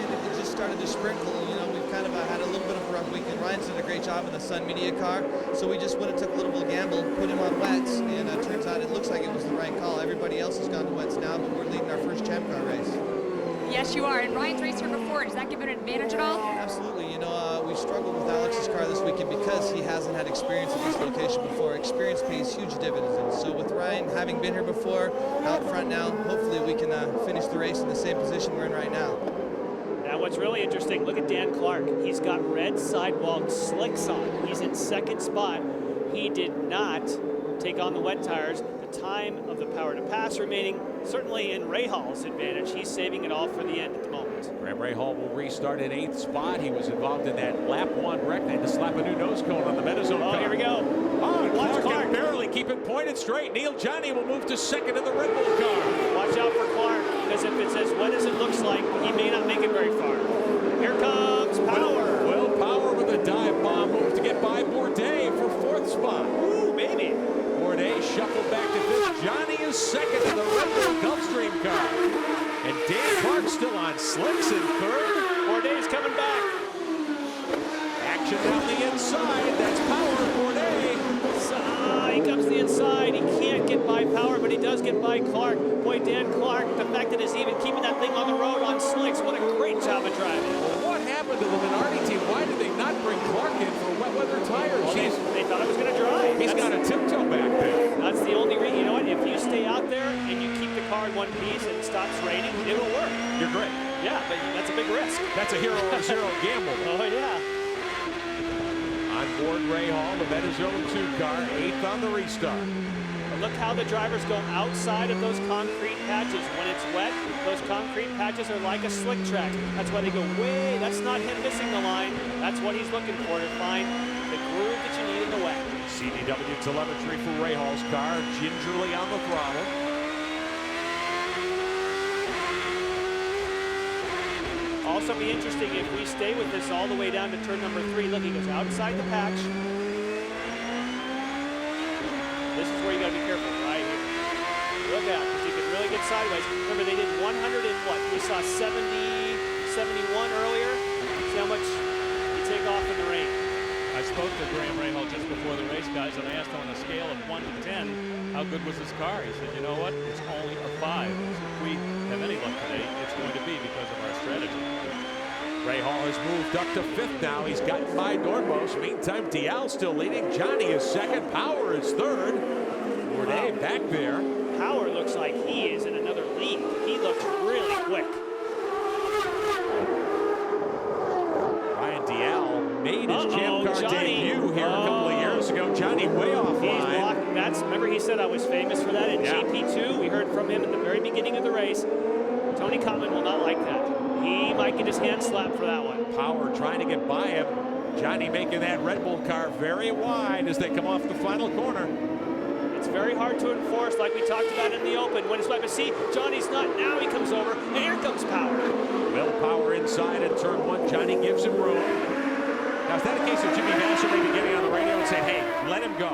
It just started to sprinkle. You know, we've kind of had a little bit of a rough weekend. Ryan's done a great job in the Sun Media car, so we just went and took a little bit of gamble, put him on wets, and it turns out it looks like it was the right call. Everybody else has gone to wets now, but we're leading our first Champ Car race. Yes, you are. And Ryan's raced here before. Does that give it an advantage at all? Absolutely. You know, we struggled with Alex's car this weekend because he hasn't had experience at this location before. Experience pays huge dividends. And so with Ryan having been here before, out front now, hopefully we can finish the race in the same position we're in right now. Now what's really interesting, look at Dan Clark. He's got red sidewall slicks on. He's in second spot. He did not take on the wet tires. The time of the power to pass remaining certainly in Rahal's advantage. He's saving it all for the end at the moment. Graham Rahal will restart in 8th spot. He was involved in that lap 1 wreck. They had to slap a new nose cone on the Metazone car. Here we go. Oh, Watch Clark can barely keep it pointed straight. Neil Johnny will move to 2nd in the Red Bull car. Watch out for Clark, because if it's as wet as it looks like, he may not make it very far. Here comes Power. Will Power with a dive bomb move to get by Bourdais for 4th spot. Ooh, baby. Bourdais shuffled back to 5th. Johnny is 2nd in the Red Bull Gulfstream car. And Dan Clark still on slicks in 3rd. Bourdais coming back. Action down the inside. That's Power. Bourdais. He comes to the inside. He can't get by Power, but he does get by Clark. Boy, Dan Clark, the fact that he's even keeping that thing on the road on slicks, what a great job of driving. Well, what happened to the Minardi team? Why did they not bring Clark in for wet weather tires? Well, they thought it was going to dry. He's got a tiptoe back there. That's the only reason. You know what? If you stay out there and you keep the car in one piece and it stops raining, it will work. You're great. Yeah, but that's a big risk. That's a hero or zero gamble. Oh, yeah. On board Rahal, the Metazone 2 car, 8th on the restart. But look how the drivers go outside of those concrete patches. When it's wet, those concrete patches are like a slick track. That's why they go way, that's not him missing the line. That's what he's looking for, to find the groove that you need in the wet. CDW telemetry for Rahal's car, gingerly on the throttle. Also be interesting if we stay with this all the way down to turn number 3. Look, he goes outside the patch. This is where you gotta be careful, right here. Look out, because you can really get sideways. Remember, they did 100 and what? We saw 70, 71 earlier. See how much you take off in the rain. I spoke to Graham Rahal just before the race, guys, and I asked him on a scale of 1 to 10, how good was his car? He said, you know what? It's only a 5. If we have any luck today, it's going to be because of our strategy. Rahal has moved up to 5th now. He's gotten by Dornbos. Meantime, Dial still leading. Johnny is 2nd. Power is 3rd. Bourdais back there. Power looks like he is in another league. He looks really quick. Ryan Dial made his Champ Car debut here a couple of years ago. Johnny way offline. Remember he said I was famous for that in GP2. We heard from him in the very beginning of the race. Tony Cotman will not like that. He might get his hand slapped for that one. Power trying to get by him. Johnny making that Red Bull car very wide as they come off the final corner. It's very hard to enforce, like we talked about in the open. When it's wet, but see, Johnny's not. Now he comes over, and here comes Power. Will Power inside in turn 1. Johnny gives him room. Now, is that a case of Jimmy Vasser maybe getting on the radio and saying, hey, let him go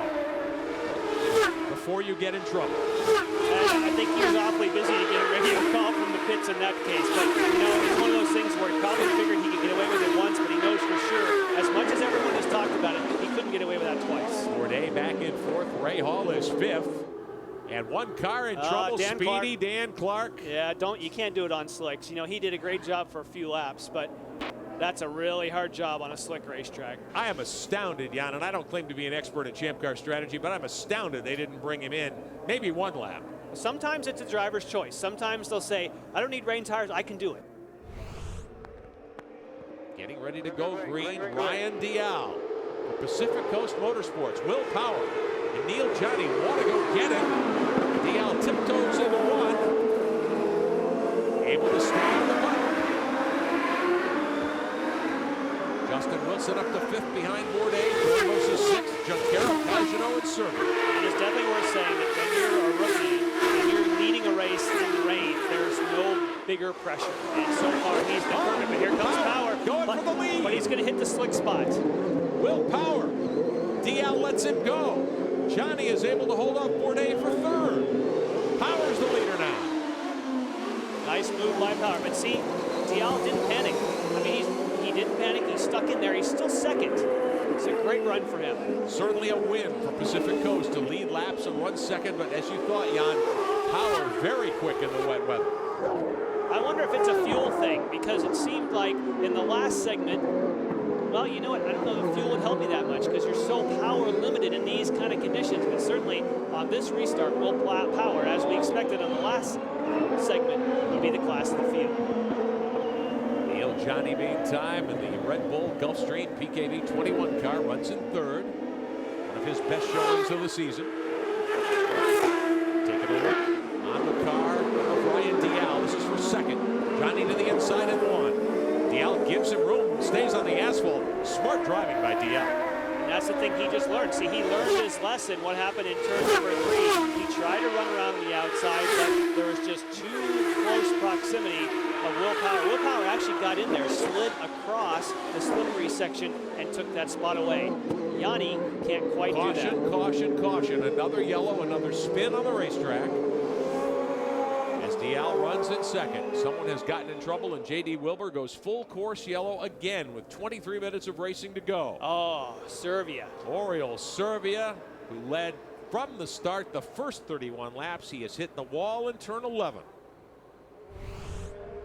before you get in trouble? I think he was awfully busy to get a radio call from the pits in that case. But, you know, it's one of those things where he probably figured he could get away with it once, but he knows for sure, as much as everyone has talked about it, he couldn't get away with that twice. Bourdais back in 4th. Rahal is 5th. And one car in trouble, Speedy Dan Clark. Yeah, you can't do it on slicks. You know, he did a great job for a few laps, but That's a really hard job on a slick racetrack. I am astounded, Jan, and I don't claim to be an expert in Champ Car strategy, but I'm astounded they didn't bring him in maybe one lap. Sometimes it's a driver's choice. Sometimes they'll say, I don't need rain tires, I can do it. Getting ready to go green, Ryan Dial for Pacific Coast Motorsports. Will Power and Neil Johnny want to go get it. Dial tiptoes into one. Able to stay on the button. Justin Wilson up to 5th behind Bourdais. Dormos is 6th. Junqueira, Pagenaud, and Servi. It is definitely worth saying that when you're a rookie and you're leading a race in the rain, there's no bigger pressure. And so far, he's been perfect. But here comes Power. Going for the lead. But he's going to hit the slick spot. Will Power. Dial lets him go. Johnny is able to hold off Bourdais for 3rd. Power's the leader now. Nice move by Power. But see, Dial didn't panic. I mean, he didn't panic. He stuck in there. He's still 2nd. It's a great run for him. Certainly a win for Pacific Coast to lead laps and run 2nd. But as you thought, Jan, Power very quick in the wet weather. I wonder if it's a fuel thing, because it seemed like in the last segment, well, you know what, I don't know if fuel would help you that much because you're so power limited in these kind of conditions. But certainly on this restart, Will Power, as we expected on the last segment, would be the class of the field. Neil Johnny meantime in the Red Bull Gulfstream PKV 21 car runs in 3rd. One of his best showings of the season. Taking a look on the car of Ryan Dial. This is for 2nd. Johnny to the inside at 1. Dial gives him room, stays on the asphalt. Smart driving by Dial. And that's the thing he just learned. See, he learned his lesson, what happened in turn number 3. He tried to run around the outside, but there was just too close proximity of Will Power. Will Power actually got in there, slid across the slippery section, and took that spot away. Yanni can't quite do that. Caution, caution, caution. Another yellow, another spin on the racetrack. Dial runs in 2nd. Someone has gotten in trouble, and J.D. Wilbur goes full course yellow again with 23 minutes of racing to go. Oh, Servia. Oriol Servia, who led from the start the first 31 laps. He has hit the wall in turn 11.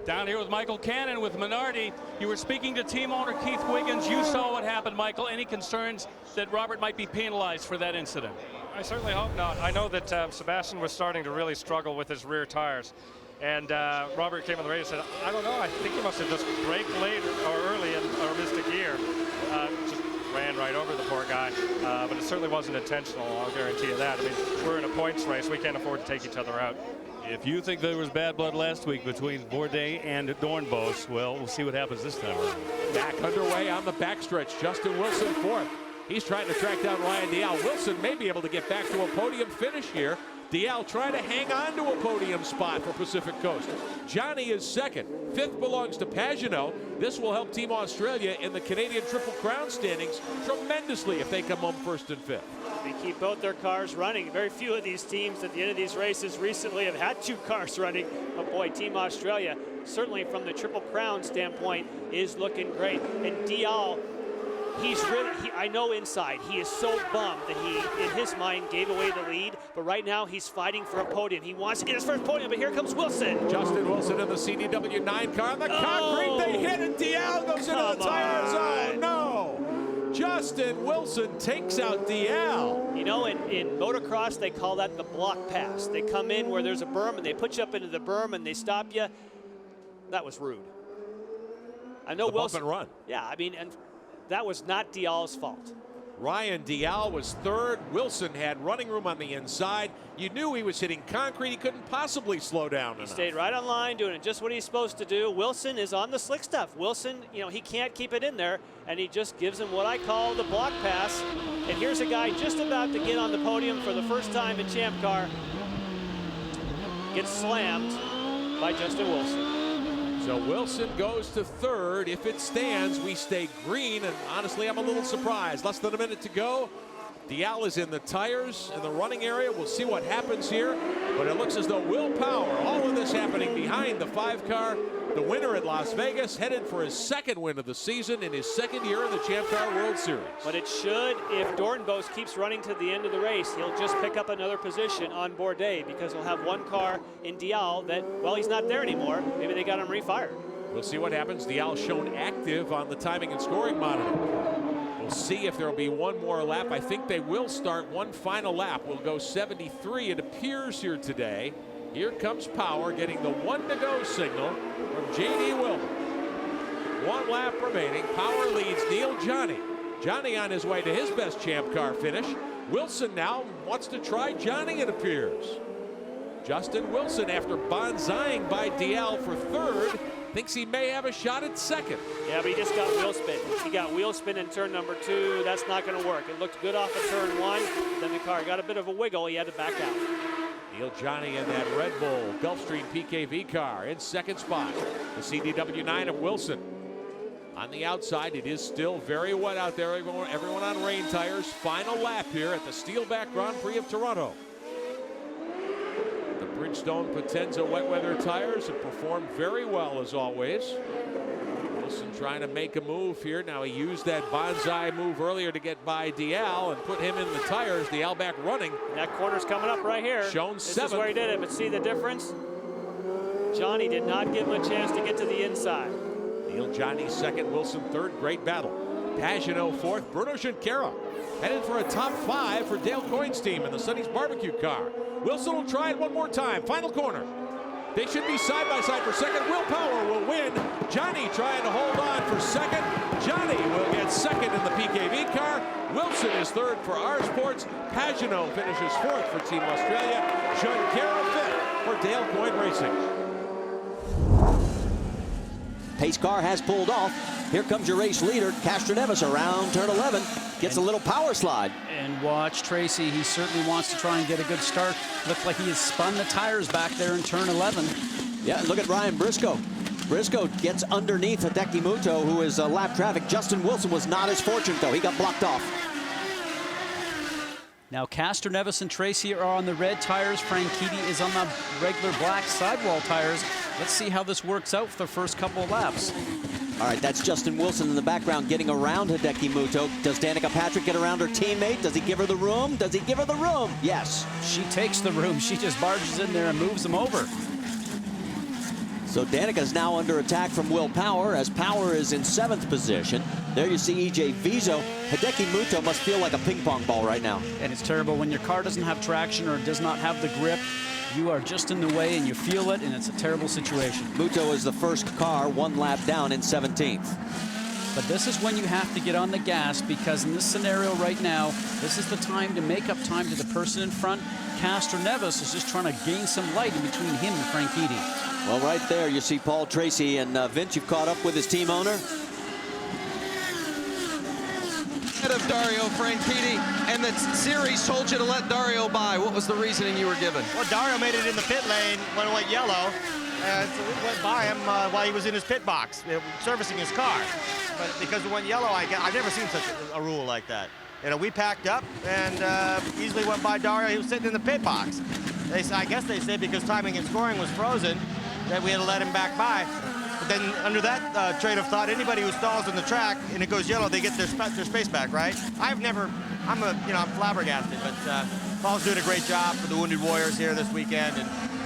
Down here with Michael Cannon with Minardi. You were speaking to team owner Keith Wiggins. You saw what happened, Michael. Any concerns that Robert might be penalized for that incident? I certainly hope not. I know that Sebastian was starting to really struggle with his rear tires. And Robert came on the radio and said, I don't know, I think he must have just braked late or early or missed a gear. Just ran right over the poor guy. But it certainly wasn't intentional, I'll guarantee you that. I mean, we're in a points race. We can't afford to take each other out. If you think there was bad blood last week between Bourdais and Dornbos, well, we'll see what happens this time around. Back underway on the backstretch. Justin Wilson 4th. He's trying to track down Ryan Dial. Wilson may be able to get back to a podium finish here. Dial trying to hang on to a podium spot for Pacific Coast. Johnny is 2nd. 5th belongs to Pagenaud. This will help Team Australia in the Canadian Triple Crown standings tremendously if they come home 1st and 5th. They keep both their cars running. Very few of these teams at the end of these races recently have had 2 cars running. But boy, Team Australia, certainly from the Triple Crown standpoint, is looking great. And Dial, he's really, I know inside, he is so bummed that he, in his mind, gave away the lead. But right now, he's fighting for a podium. He wants to get his first podium, but here comes Wilson. Justin Wilson in the CDW 9 car. On the concrete, they hit it. Dial goes into the tires. Oh, no. Justin Wilson takes out Dial. You know, in motocross, they call that the block pass. They come in where there's a berm, and they put you up into the berm, and they stop you. That was rude. I know the Wilson. Bump and run. Yeah, I mean, and that was not Dial's fault. Ryan Dial was 3rd. Wilson had running room on the inside. You knew he was hitting concrete. He couldn't possibly slow down enough. He stayed right on line, doing just what he's supposed to do. Wilson is on the slick stuff. Wilson, you know, he can't keep it in there, and he just gives him what I call the block pass. And here's a guy just about to get on the podium for the first time in Champ Car. Gets slammed by Justin Wilson. So Wilson goes to 3rd. If it stands, we stay green, and honestly, I'm a little surprised. Less than a minute to go. Dial is in the tires in the running area. We'll see what happens here, but it looks as though Will Power, all of this happening behind the 5 car, the winner at Las Vegas, headed for his 2nd win of the season in his 2nd year in the Champ Car World Series. But it should, if Dornbos keeps running to the end of the race, he'll just pick up another position on Bourdais because he'll have 1 car in Dial that, well, he's not there anymore. Maybe they got him refired. We'll see what happens. Dial shown active on the timing and scoring monitor. We'll see if there will be one more lap. I think they will start one final lap. We'll go 73, it appears, here today. Here comes Power getting the 1 to go signal from J.D. Wilmer. 1 lap remaining. Power leads Neil Johnny. Johnny on his way to his best Champ Car finish. Wilson now wants to try Johnny, it appears. Justin Wilson, after bonsaiing by DL for 3rd, thinks he may have a shot at 2nd. Yeah, but he just got wheel spin. He got wheel spin in turn number 2. That's not going to work. It looked good off of turn 1. Then the car got a bit of a wiggle. He had to back out. Neil Johnny in that Red Bull Gulfstream PKV car in 2nd spot. The CDW9 of Wilson. On the outside, it is still very wet out there. Everyone on rain tires. Final lap here at the Steelback Grand Prix of Toronto. The Bridgestone Potenza wet weather tires have performed very well as always. Wilson trying to make a move here. Now he used that bonsai move earlier to get by Dial and put him in the tires. Dial back running. That corner's coming up right here. Shown 7th. This is where he did it, but see the difference? Johnny did not give him a chance to get to the inside. Neil Johnny 2nd, Wilson 3rd. Great battle. Pagenaud 4th. Bruno Junqueira headed for a top 5 for Dale Coyne's team in the Sonny's barbecue car. Wilson will try it one more time. Final corner. They should be side by side for 2nd. Will Power will win. Johnny trying to hold on for 2nd. Johnny will get 2nd in the PKV car. Wilson is 3rd for R Sports. Pagenaud finishes 4th for Team Australia. Junqueira 5th for Dale Coyne Racing. Pace car has pulled off. Here comes your race leader, Castroneves, around turn 11. Gets a little power slide. And watch Tracy. He certainly wants to try and get a good start. Looked like he has spun the tires back there in turn 11. Yeah, look at Ryan Briscoe. Briscoe gets underneath Hideki Muto, who is lap traffic. Justin Wilson was not as fortunate, though. He got blocked off. Now Castroneves and Tracy are on the red tires. Franchitti is on the regular black sidewall tires. Let's see how this works out for the first couple of laps. All right, that's Justin Wilson in the background getting around Hideki Muto. Does Danica Patrick get around her teammate? Does he give her the room? Does he give her the room? Yes. She takes the room. She just barges in there and moves him over. So Danica's now under attack from Will Power as Power is in 7th position. There you see EJ Vizo. Hideki Muto must feel like a ping pong ball right now. And it's terrible when your car doesn't have traction or does not have the grip. You are just in the way and you feel it, and it's a terrible situation. Muto is the first car 1 lap down in 17th. But this is when you have to get on the gas, because in this scenario right now, this is the time to make up time to the person in front. Castroneves is just trying to gain some light in between him and Franchitti. Well, right there you see Paul Tracy, and Vince, you've caught up with his team owner. Of Dario Franchitti, and the series told you to let Dario by. What was the reasoning you were given? Well, Dario made it in the pit lane when it went yellow, and so we went by him while he was in his pit box, servicing his car. But because it went yellow, I've never seen such a rule like that. You know, we packed up and easily went by Dario. He was sitting in the pit box. I guess they said because timing and scoring was frozen, that we had to let him back by. But then under that train of thought, anybody who stalls on the track and it goes yellow, they get their space back, right? I'm flabbergasted, but Paul's doing a great job for the Wounded Warriors here this weekend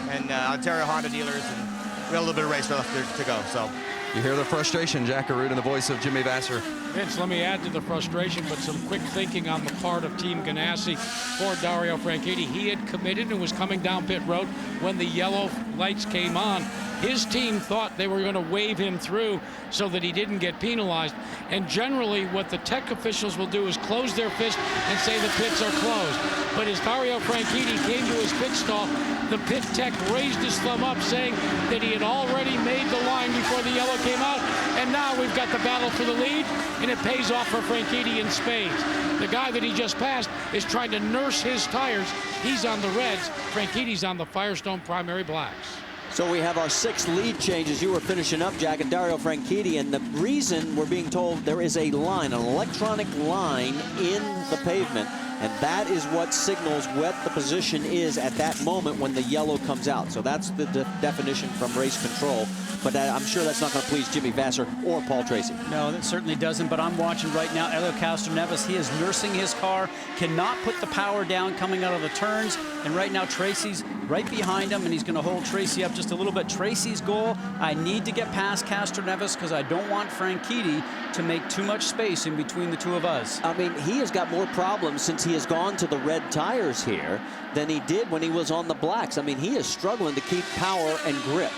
and Ontario Honda dealers, and we got a little bit of race left to go, so. You hear the frustration, Jack Arute in the voice of Jimmy Vasser. Vince, let me add to the frustration, but some quick thinking on the part of Team Ganassi for Dario Franchitti. He had committed and was coming down pit road when the yellow lights came on. His team thought they were going to wave him through so that he didn't get penalized. And generally, what the tech officials will do is close their fist and say the pits are closed. But as Dario Franchitti came to his pit stall, the pit tech raised his thumb up, saying that he had already made the line before the yellow came out. And now we've got the battle for the lead, and it pays off for Franchitti in spades. The guy that he just passed is trying to nurse his tires. He's on the reds. Franchitti's on the Firestone primary blacks. So we have our 6 lead changes. You were finishing up, Jack, and Dario Franchitti, and the reason we're being told there is a line, an electronic line in the pavement And that is what signals what the position is at that moment when the yellow comes out. So that's the definition from race control. But I'm sure that's not going to please Jimmy Vasser or Paul Tracy. No, that certainly doesn't. But I'm watching right now, Helio Castroneves, he is nursing his car, cannot put the power down coming out of the turns. And right now, Tracy's right behind him, and he's going to hold Tracy up just a little bit. Tracy's goal, I need to get past Castroneves because I don't want Franchitti to make too much space in between the two of us. I mean, he has got more problems since he has gone to the red tires here than he did when he was on the blacks. I mean, he is struggling to keep power and grip.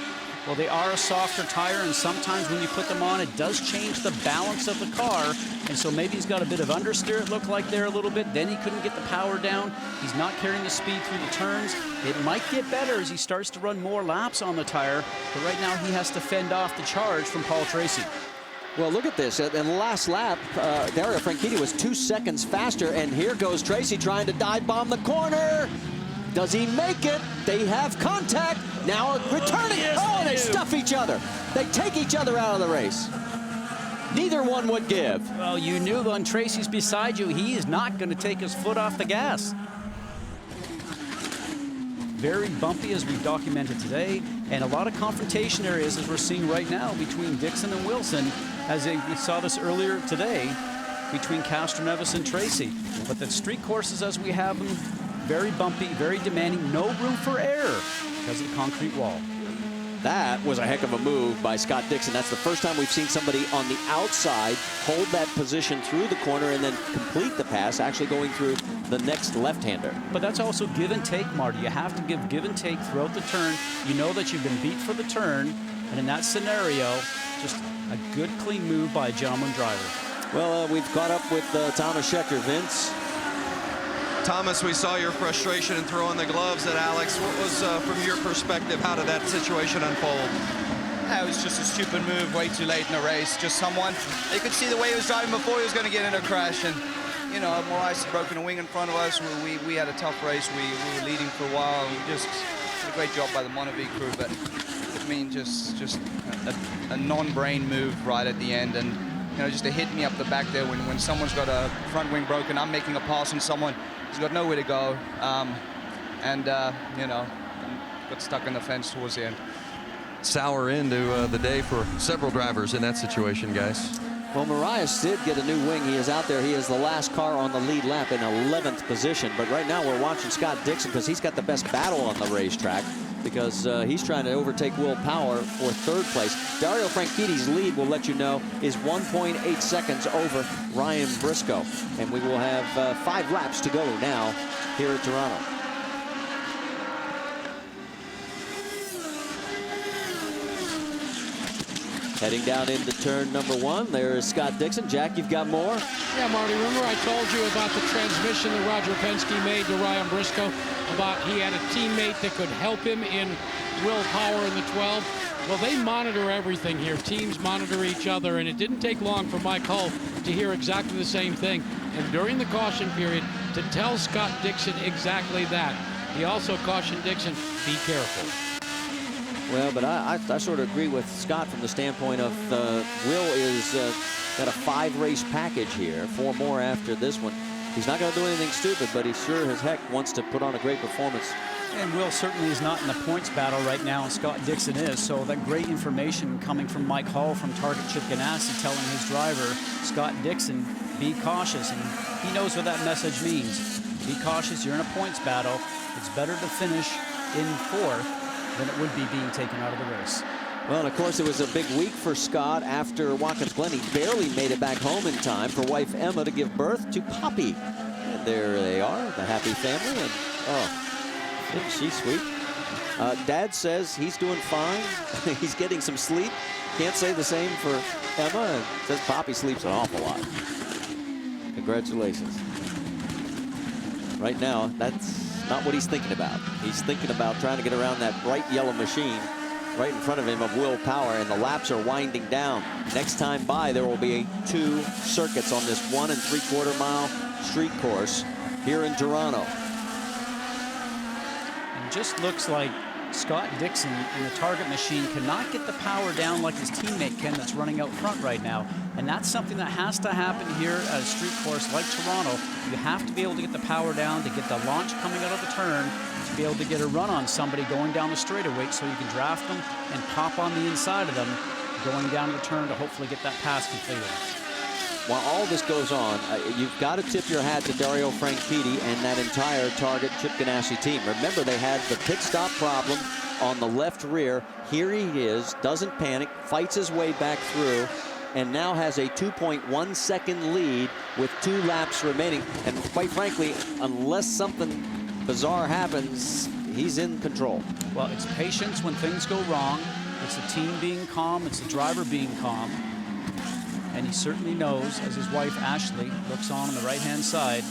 Well, they are a softer tire, and sometimes when you put them on, it does change the balance of the car. And so maybe he's got a bit of understeer, it looked like there a little bit. Then he couldn't get the power down. He's not carrying the speed through the turns. It might get better as he starts to run more laps on the tire. But right now, he has to fend off the charge from Paul Tracy. Well, look at this. In the last lap, Dario Franchitti was 2 seconds faster, and here goes Tracy trying to dive bomb the corner. Does he make it? They have contact. Now returning. Oh, they stuff each other. They take each other out of the race. Neither one would give. Well, you knew when Tracy's beside you, he is not going to take his foot off the gas. Very bumpy, as we've documented today, and a lot of confrontation areas, as we're seeing right now, between Dixon and Wilson, as we saw this earlier today, between Castroneves and Tracy. But the street courses, as we have them, very bumpy, very demanding, no room for error because of the concrete wall. That was a heck of a move by Scott Dixon. That's the first time we've seen somebody on the outside hold that position through the corner and then complete the pass, actually going through the next left-hander. But that's also give and take, Marty. You have to give and take throughout the turn. You know that you've been beat for the turn, and in that scenario, just a good, clean move by a gentleman driver. Well, we've caught up with Thomas Scheckter. Vince? Thomas, we saw your frustration in throwing the gloves at Alex. What was, from your perspective, how did that situation unfold? It was just a stupid move way too late in the race. Just someone, you could see the way he was driving before he was going to get in a crash. And, you know, Moraes had broken a wing in front of us. We had a tough race. We were leading for a while. We just did a great job by the Montevideo crew. But, I mean, just a non-brain move right at the end. And, you know, just to hit me up the back there when someone's got a front wing broken, I'm making a pass on someone. He's got nowhere to go, you know, got stuck in the fence towards the end. Sour end to the day for several drivers in that situation, guys. Well, Moraes did get a new wing. He is out there. He is the last car on the lead lap in 11th position. But right now we're watching Scott Dixon because he's got the best battle on the racetrack because he's trying to overtake Will Power for third place. Dario Franchitti's lead, we'll let you know, is 1.8 seconds over Ryan Briscoe. And we will have 5 laps to go now here at Toronto. Heading down into turn number 1, there is Scott Dixon. Jack, you've got more? Yeah, Marty, remember I told you about the transmission that Roger Penske made to Ryan Briscoe, about he had a teammate that could help him in Will Power in the 12. Well, they monitor everything here. Teams monitor each other, and it didn't take long for Mike Hull to hear exactly the same thing. And during the caution period, to tell Scott Dixon exactly that. He also cautioned Dixon, be careful. Well, but I sort of agree with Scott from the standpoint of Will is got a 5-race package here, 4 more after this one. He's not going to do anything stupid, but he sure as heck wants to put on a great performance. And Will certainly is not in the points battle right now, and Scott Dixon is. So that great information coming from Mike Hall from Target Chip Ganassi telling his driver, Scott Dixon, be cautious. And he knows what that message means. Be cautious, you're in a points battle. It's better to finish in 4th than it would be being taken out of the race. Well, and of course, it was a big week for Scott after Watkins Glen. He barely made it back home in time for wife Emma to give birth to Poppy. And there they are, the happy family. And oh, isn't she sweet? Dad says he's doing fine. He's getting some sleep. Can't say the same for Emma. And says Poppy sleeps an awful lot. Congratulations. Right now, that's not what he's thinking about. He's thinking about trying to get around that bright yellow machine right in front of him of Will Power, and the laps are winding down. Next time by, there will be 2 circuits on this 1 3/4 mile street course here in Toronto. It just looks like Scott Dixon in the target machine cannot get the power down like his teammate can that's running out front right now. And that's something that has to happen here at a street course like Toronto. You have to be able to get the power down to get the launch coming out of the turn, to be able to get a run on somebody going down the straightaway so you can draft them and pop on the inside of them going down the turn to hopefully get that pass completed. While all this goes on, you've got to tip your hat to Dario Franchitti and that entire Target Chip Ganassi team. Remember, they had the pit stop problem on the left rear. Here he is, doesn't panic, fights his way back through, and now has a 2.1 second lead with 2 laps remaining. And quite frankly, unless something bizarre happens, he's in control. Well, it's patience when things go wrong. It's the team being calm. It's the driver being calm. And he certainly knows, as his wife Ashley looks on the right-hand side,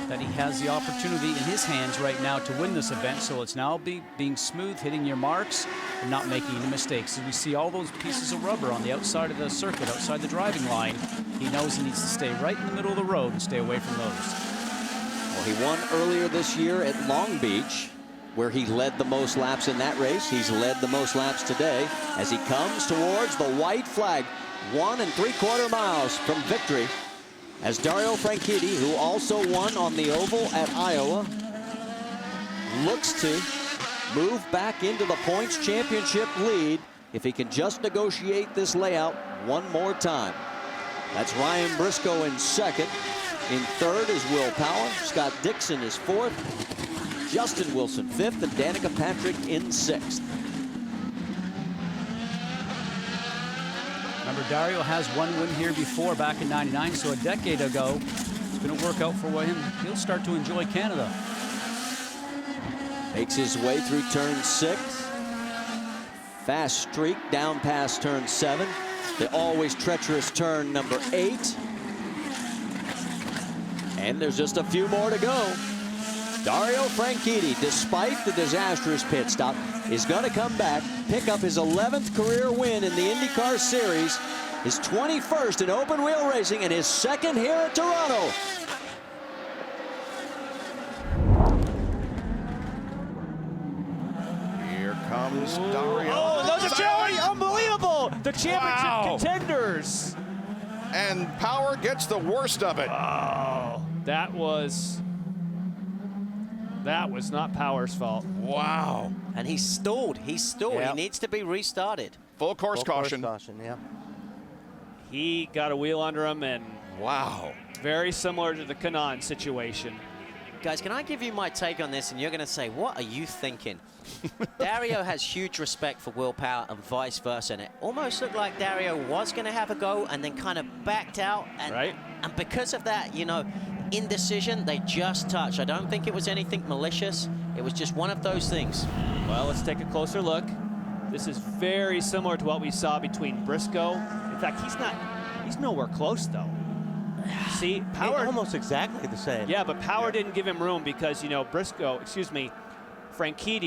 that he has the opportunity in his hands right now to win this event. So it's now being smooth, hitting your marks, and not making any mistakes. As we see all those pieces of rubber on the outside of the circuit, outside the driving line, he knows he needs to stay right in the middle of the road and stay away from those. Well, he won earlier this year at Long Beach, where he led the most laps in that race. He's led the most laps today as he comes towards the white flag. 1 3/4 miles from victory as Dario Franchitti, who also won on the oval at Iowa, looks to move back into the points championship lead if he can just negotiate this layout one more time. That's Ryan Briscoe in second. In third is Will Power. Scott Dixon is fourth. Justin Wilson fifth, and Danica Patrick in sixth. Remember, Dario has one win here before, back in '99, so a decade ago. It's going to work out for him. He'll start to enjoy Canada. Makes his way through turn 6. Fast streak down past turn 7. The always treacherous turn number 8. And there's just a few more to go. Dario Franchitti, despite the disastrous pit stop, is going to come back, pick up his 11th career win in the IndyCar Series, his 21st in open wheel racing, and his second here at Toronto. Here comes Dario. Oh, those are Joey! Unbelievable! The championship contenders. And Power gets the worst of it. Oh, that was not Power's fault. Wow. And he stalled. Yep. He needs to be restarted. Full course caution. Yeah. He got a wheel under him, and wow. Very similar to the Kanaan situation. Guys, can I give you my take on this? And you're going to say, what are you thinking? Dario has huge respect for Will Power and vice versa. And it almost looked like Dario was going to have a go and then kind of backed out. And, right. And because of that, you know, indecision, they just touched. I don't think it was anything malicious. It was just one of those things. Well, let's take a closer look. This is very similar to what we saw between Briscoe. In fact, he's nowhere close, though. See, Power... almost exactly the same. Yeah, but Power didn't give him room because, you know, Franchitti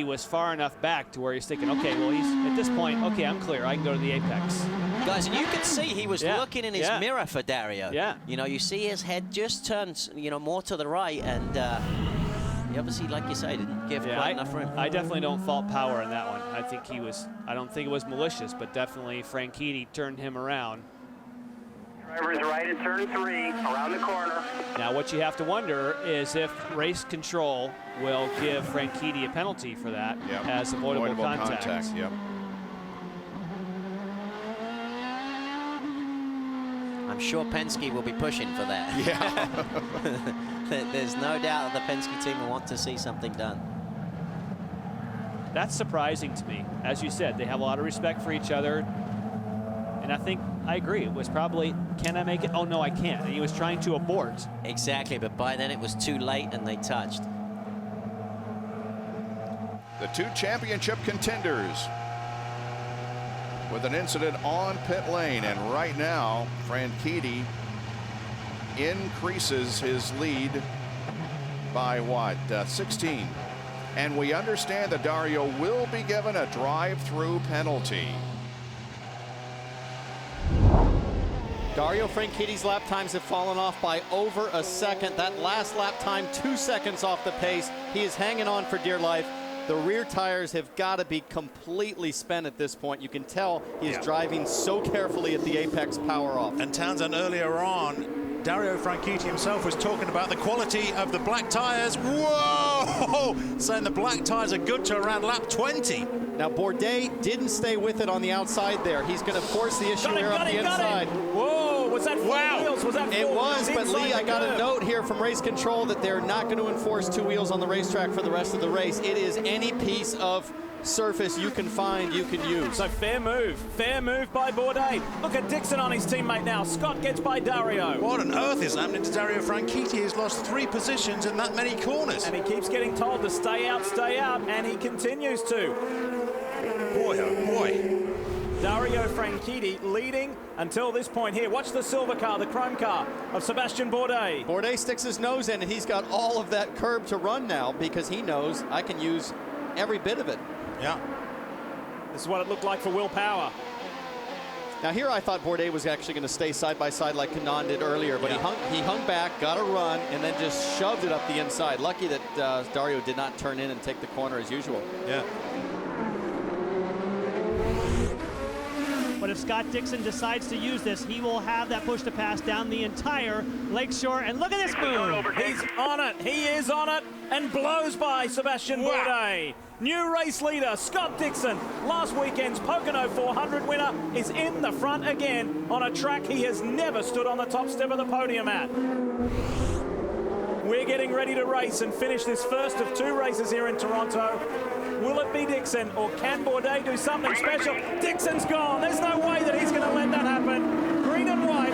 was far enough back to where he's thinking, okay, well, he's at this point, okay, I'm clear. I can go to the apex. Guys, and you could see he was looking in his mirror for Dario. Yeah. You know, you see his head just turns, you know, more to the right, and he obviously, like you say, didn't give quite enough room. I definitely don't fault Power in that one. I don't think it was malicious, but definitely Franchitti turned him around. Driver's right at turn 3, around the corner. Now, what you have to wonder is if race control will give Franchitti a penalty for that as avoidable contact. Yep. I'm sure Penske will be pushing for that. Yeah. There's no doubt that the Penske team will want to see something done. That's surprising to me. As you said, they have a lot of respect for each other. And I agree. It was probably, can I make it? Oh, no, I can't. And he was trying to abort. Exactly, but by then it was too late and they touched. The 2 championship contenders with an incident on pit lane. And right now, Franchitti increases his lead by what? 16. And we understand that Dario will be given a drive-through penalty. Dario Franchitti's lap times have fallen off by over a second. That last lap time, 2 seconds off the pace. He is hanging on for dear life. The rear tires have got to be completely spent at this point. You can tell he is driving so carefully at the apex power off. And Townsend earlier on, Dario Franchitti himself was talking about the quality of the black tires. Whoa! Saying the black tires are good to around lap 20. Now Bourdais didn't stay with it on the outside there. He's going to force the issue here up the inside. Whoa, was that four wheels? Was that four It was, wheels but Lee, inside I got the a note here from race control that they're not going to enforce 2 wheels on the racetrack for the rest of the race. It is any piece of surface you can find, you can use. So fair move by Bourdais. Look at Dixon on his teammate now. Scott gets by Dario. What on earth is happening to Dario Franchitti? He's lost 3 positions in that many corners. And he keeps getting told to stay out, and he continues to. Boy, oh boy. Dario Franchitti leading until this point here. Watch the silver car, the chrome car of Sebastian Bourdais. Bourdais sticks his nose in, and he's got all of that curb to run now because he knows I can use every bit of it. Yeah. This is what it looked like for Will Power. Now here I thought Bourdais was actually going to stay side by side like Kanaan did earlier, but he hung back, got a run, and then just shoved it up the inside. Lucky that Dario did not turn in and take the corner as usual. Yeah. But if Scott Dixon decides to use this, he will have that push to pass down the entire Lakeshore. And look at this move. He's on it. He is on it and blows by Sebastian Bourdais. New race leader, Scott Dixon, last weekend's Pocono 400 winner, is in the front again on a track he has never stood on the top step of the podium at. We're getting ready to race and finish this first of 2 races here in Toronto. Will it be Dixon, or can Bourdais do something special? Dixon's gone. There's no way that he's going to let that happen. Green and white.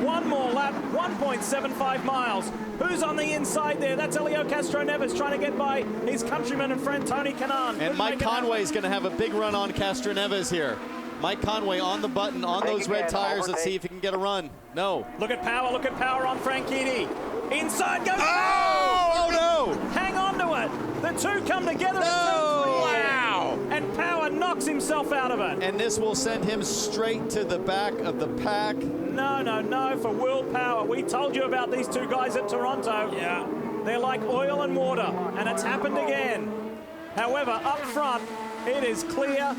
1 more lap, 1.75 miles. Who's on the inside there? That's Helio Castroneves trying to get by his countryman and friend Tony Kanaan. And Mike Conway is going to have a big run on Castroneves here. Mike Conway on the button, on those red tires. Let's see if he can get a run. No. Look at Power on Franchitti. Inside goes. Oh no! Hang on to it. The two come together. No! Wow! And Power knocks himself out of it. And this will send him straight to the back of the pack. No, for Will Power. We told you about these 2 guys at Toronto. Yeah. They're like oil and water, and it's happened again. However, up front, it is clear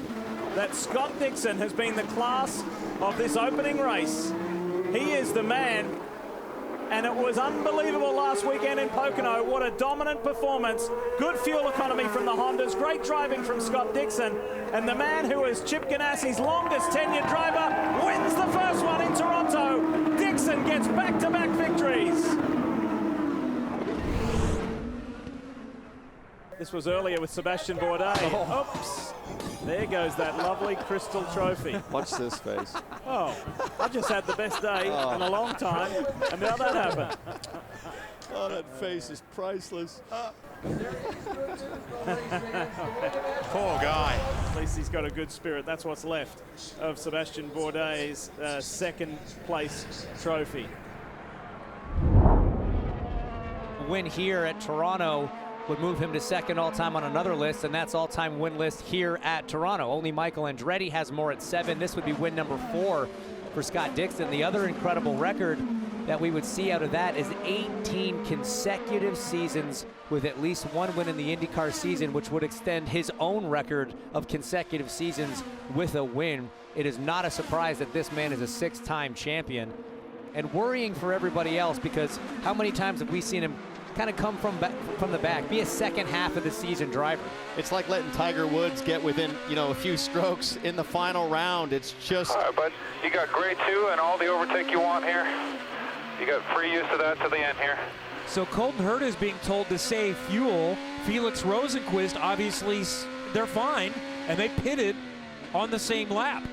that Scott Dixon has been the class of this opening race. He is the man. And it was unbelievable last weekend in Pocono. What a dominant performance. Good fuel economy from the Hondas. Great driving from Scott Dixon. And the man who is Chip Ganassi's longest tenured driver wins the first one in Toronto. Dixon gets back-to-back victories. This was earlier with Sebastian Bourdais. Oops. There goes that lovely crystal trophy. Watch this face. Oh, I just had the best day in a long time, and now that happened. Oh, that face is priceless. Poor guy. At least he's got a good spirit. That's what's left of Sebastian Bourdais' second place trophy. Win here at Toronto would move him to second all-time on another list, and that's all-time win list here at Toronto. Only Michael Andretti has more at 7. This would be win number 4 for Scott Dixon. The other incredible record that we would see out of that is 18 consecutive seasons with at least 1 win in the IndyCar season, which would extend his own record of consecutive seasons with a win. It is not a surprise that this man is a 6-time champion, and worrying for everybody else, because how many times have we seen him kind of come from the back, be a second half of the season driver? It's like letting Tiger Woods get within, a few strokes in the final round. It's just... All right, bud, you got grade 2 and all the overtake you want here. You got free use of that to the end here. So Colton Herta is being told to save fuel. Felix Rosenquist, obviously, they're fine, and they pitted on the same lap.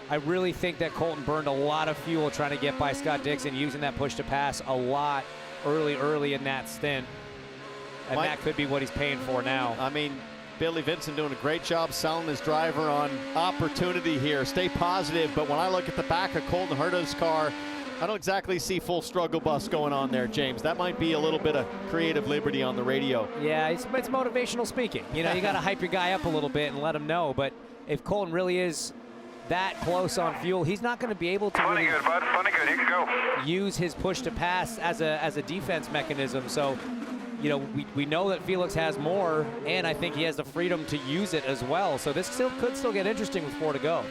I really think that Colton burned a lot of fuel trying to get by Scott Dixon, using that push to pass a lot early in that stint. And that could be what he's paying for now. I mean, Billy Vincent doing a great job selling his driver on opportunity here. Stay positive, but when I look at the back of Colton Herta's car, I don't exactly see full struggle bus going on there, James. That might be a little bit of creative liberty on the radio. Yeah, it's motivational speaking. You got to hype your guy up a little bit and let him know. But if Colton really is that close on fuel, he's not going to be able to Funny good, bud. Funny good. You can go. use his push to pass as a defense mechanism. So you know, we know that Felix has more, and I think he has the freedom to use it as well. So this could still get interesting with 4 to go.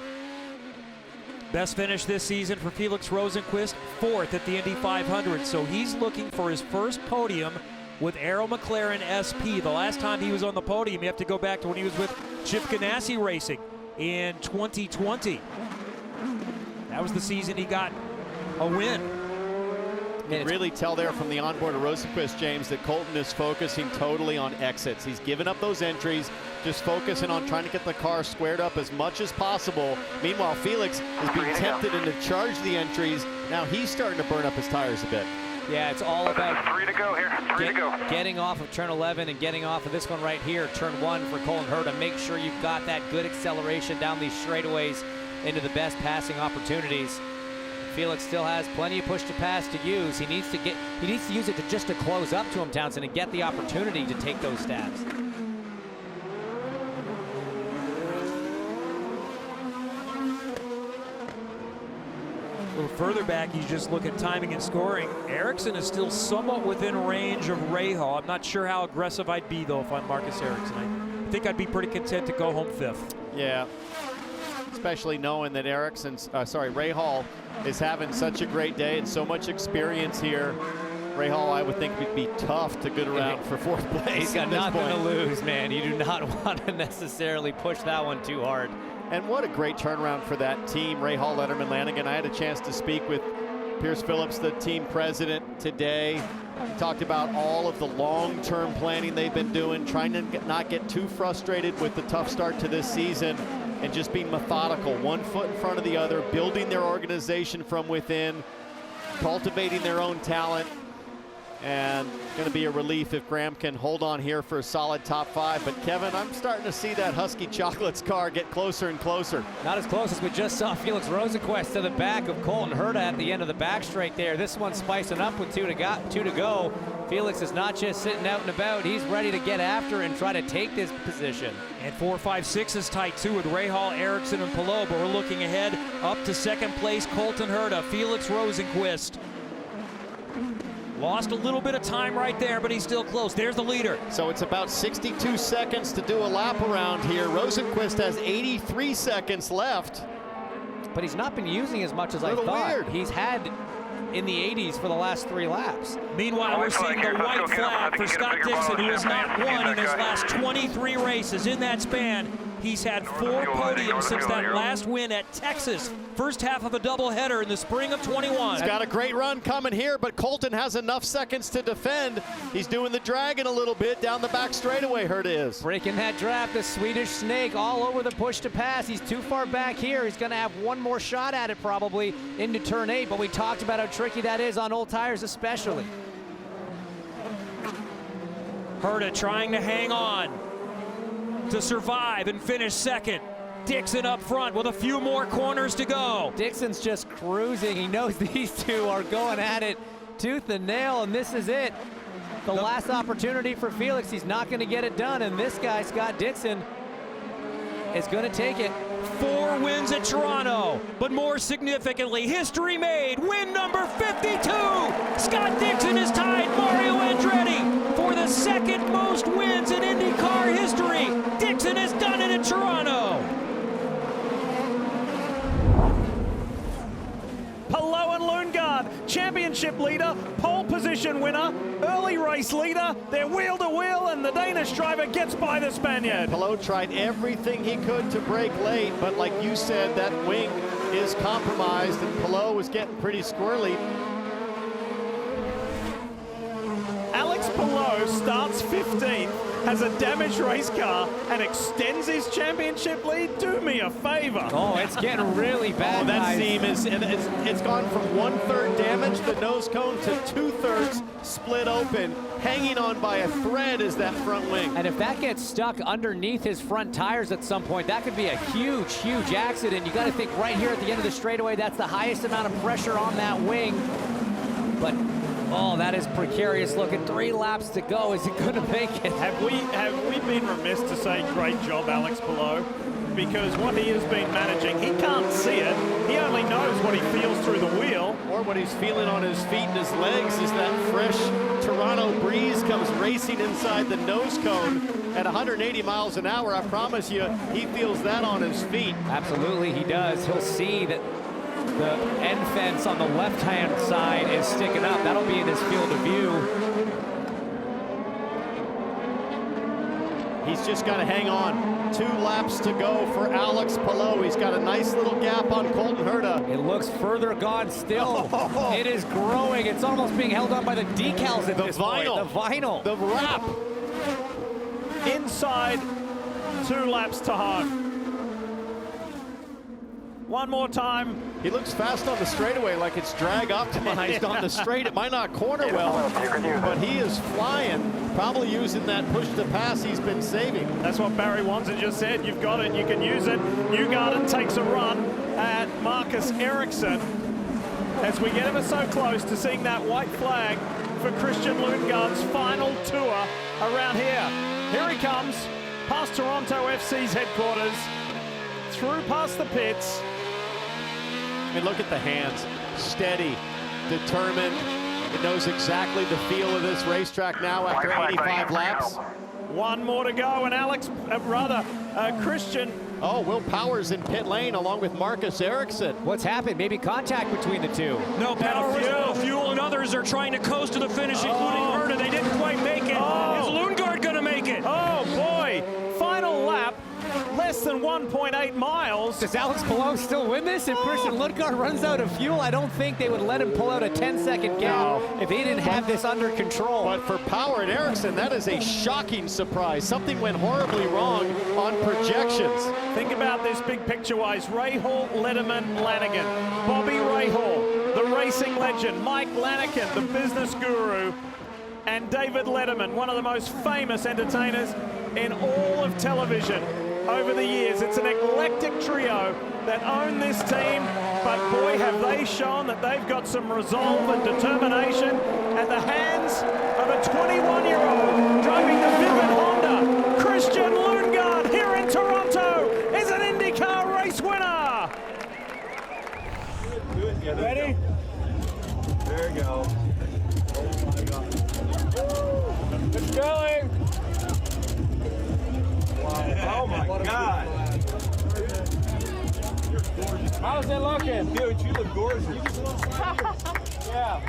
Best finish this season for Felix Rosenqvist, 4th at the Indy 500. So he's looking for his first podium with Arrow McLaren SP. The last time he was on the podium, you have to go back to when he was with Chip Ganassi Racing in 2020. That was the season he got a win. You can really tell there from the onboard of Rosenqvist, James, that Colton is focusing totally on exits. He's given up those entries, just focusing on trying to get the car squared up as much as possible. Meanwhile, Felix is being tempted into charge the entries. Now he's starting to burn up his tires a bit. Yeah, it's all about 3 to go here. 3 to go. Getting off of turn 11 and getting off of this one right here, turn 1 for Colton Herta. Make sure you've got that good acceleration down these straightaways into the best passing opportunities. Felix still has plenty of push to pass to use. He needs to use it to close up to him, Townsend, and get the opportunity to take those stabs. A little further back, you just look at timing and scoring. Ericsson is still somewhat within range of Rahal. I'm not sure how aggressive I'd be, though, if I'm Marcus Ericsson. I think I'd be pretty content to go home 5th. Yeah, especially knowing that Rahal is having such a great day and so much experience here. Rahal, I would think, would be tough to get around for 4th place. He's got nothing to lose, man. You do not want to necessarily push that one too hard. And what a great turnaround for that team, Rahal, Letterman, Lanigan. I had a chance to speak with Pierce Phillips, the team president, today. He talked about all of the long-term planning they've been doing, trying to not get too frustrated with the tough start to this season, and just being methodical, one foot in front of the other, building their organization from within, cultivating their own talent, and going to be a relief if Graham can hold on here for a solid top 5. But Kevin, I'm starting to see that Husky Chocolates car get closer and closer. Not as close as we just saw Felix Rosenqvist to the back of Colton Herta at the end of the back straight there. This one's spicing up with 2 to go. Felix is not just sitting out and about. He's ready to get after and try to take this position. And 4, 5, 6 is tight too with Rahal, Ericsson, and Palou. But we're looking ahead up to 2nd place, Colton Herta, Felix Rosenqvist. Lost a little bit of time right there, but he's still close. There's the leader. So it's about 62 seconds to do a lap around here. Rosenqvist has 83 seconds left. But he's not been using as much as I thought. Weird. He's had in the 80s for the last 3 laps. Meanwhile, we're seeing the white flag for Scott Dixon, who has not won in his last 23 races. In that span, he's had 4 podiums since that last win at Texas. First half of a doubleheader in the spring of 21. He's got a great run coming here, but Colton has enough seconds to defend. He's doing the dragon a little bit down the back straightaway, Herta is. Breaking that draft, the Swedish snake all over the push to pass. He's too far back here. He's going to have one more shot at it probably into turn 8, but we talked about how tricky that is on old tires especially. Herta trying to hang on to survive and finish 2nd. Dixon up front with a few more corners to go. Dixon's just cruising. He knows these two are going at it tooth and nail, and this is it. The last opportunity for Felix. He's not going to get it done, and this guy, Scott Dixon, is going to take it. 4 wins at Toronto, but more significantly, history made. Win number 52. Scott Dixon has tied Mario Andretti for the 2nd most wins in IndyCar history. Dixon has done it in Toronto. Palou and Lundgaard, championship leader, pole position winner, early race leader. They're wheel to wheel, and the Danish driver gets by the Spaniard. Palou tried everything he could to break late, but like you said, that wing is compromised, and Palou was getting pretty squirrely. Alex Palou starts 15th, has a damaged race car, and extends his championship lead. Do me a favor. Oh, it's getting really bad. Oh, that guys. seam it's gone from 1/3 damage, the nose cone, to 2/3 split open. Hanging on by a thread is that front wing. And if that gets stuck underneath his front tires at some point, that could be a huge, huge accident. You got to think right here at the end of the straightaway, that's the highest amount of pressure on that wing. But oh, that is precarious looking. 3 laps to go. Is he going to make it? Have we been remiss to say great job, Alex Palou? because what he has been managing, he can't see it. He only knows what he feels through the wheel. Or what he's feeling on his feet and his legs is that fresh Toronto breeze comes racing inside the nose cone at 180 miles an hour. I promise you, he feels that on his feet. Absolutely, he does. He'll see that the end fence on the left-hand side is sticking up. That'll be in his field of view. He's just got to hang on. 2 laps to go for Alex Palou. He's got a nice little gap on Colton Herta. It looks further gone still. It is growing. It's almost being held on by the decals at this point. The vinyl. The wrap. Inside 2 laps to home. One more time. He looks fast on the straightaway, like it's drag optimized on the straight. It might not corner well, but he is flying, probably using that push to pass he's been saving. That's what Barry Wanzer just said. You've got it, you can use it. Newgarden takes a run at Marcus Ericsson as we get ever so close to seeing that white flag for Christian Lundgaard's final tour around here. Here he comes, past Toronto FC's headquarters, through past the pits. I mean, look at the hands, steady, determined. It knows exactly the feel of this racetrack now after 85 laps. One more to go, and Christian. Oh, Will Powers in pit lane along with Marcus Ericsson. What's happened? Maybe contact between the two. No, Powers, Fuel and others are trying to coast to the finish, including Herta. They didn't quite make it. Is Lundgaard going to make it? Oh, boy. Final lap. Less than 1.8 miles. Does Alex Palou still win this? If Christian Lundgaard runs out of fuel, I don't think they would let him pull out a 10-second gap if he didn't have this under control. But for Power and Ericsson, that is a shocking surprise. Something went horribly wrong on projections. Think about this big picture-wise. Rahal, Letterman, Lanigan. Bobby Rahal, the racing legend. Mike Lanigan, the business guru. And David Letterman, one of the most famous entertainers in all of television over the years. It's an eclectic trio that own this team, but boy, have they shown that they've got some resolve and determination at the hands of a 21-year-old driving the Vivid Honda. Christian Lundgaard here in Toronto is an IndyCar race winner. Good. Ready? There you go. Oh my God. It's going. Oh my God! How's it looking? Dude, you look gorgeous. Yeah.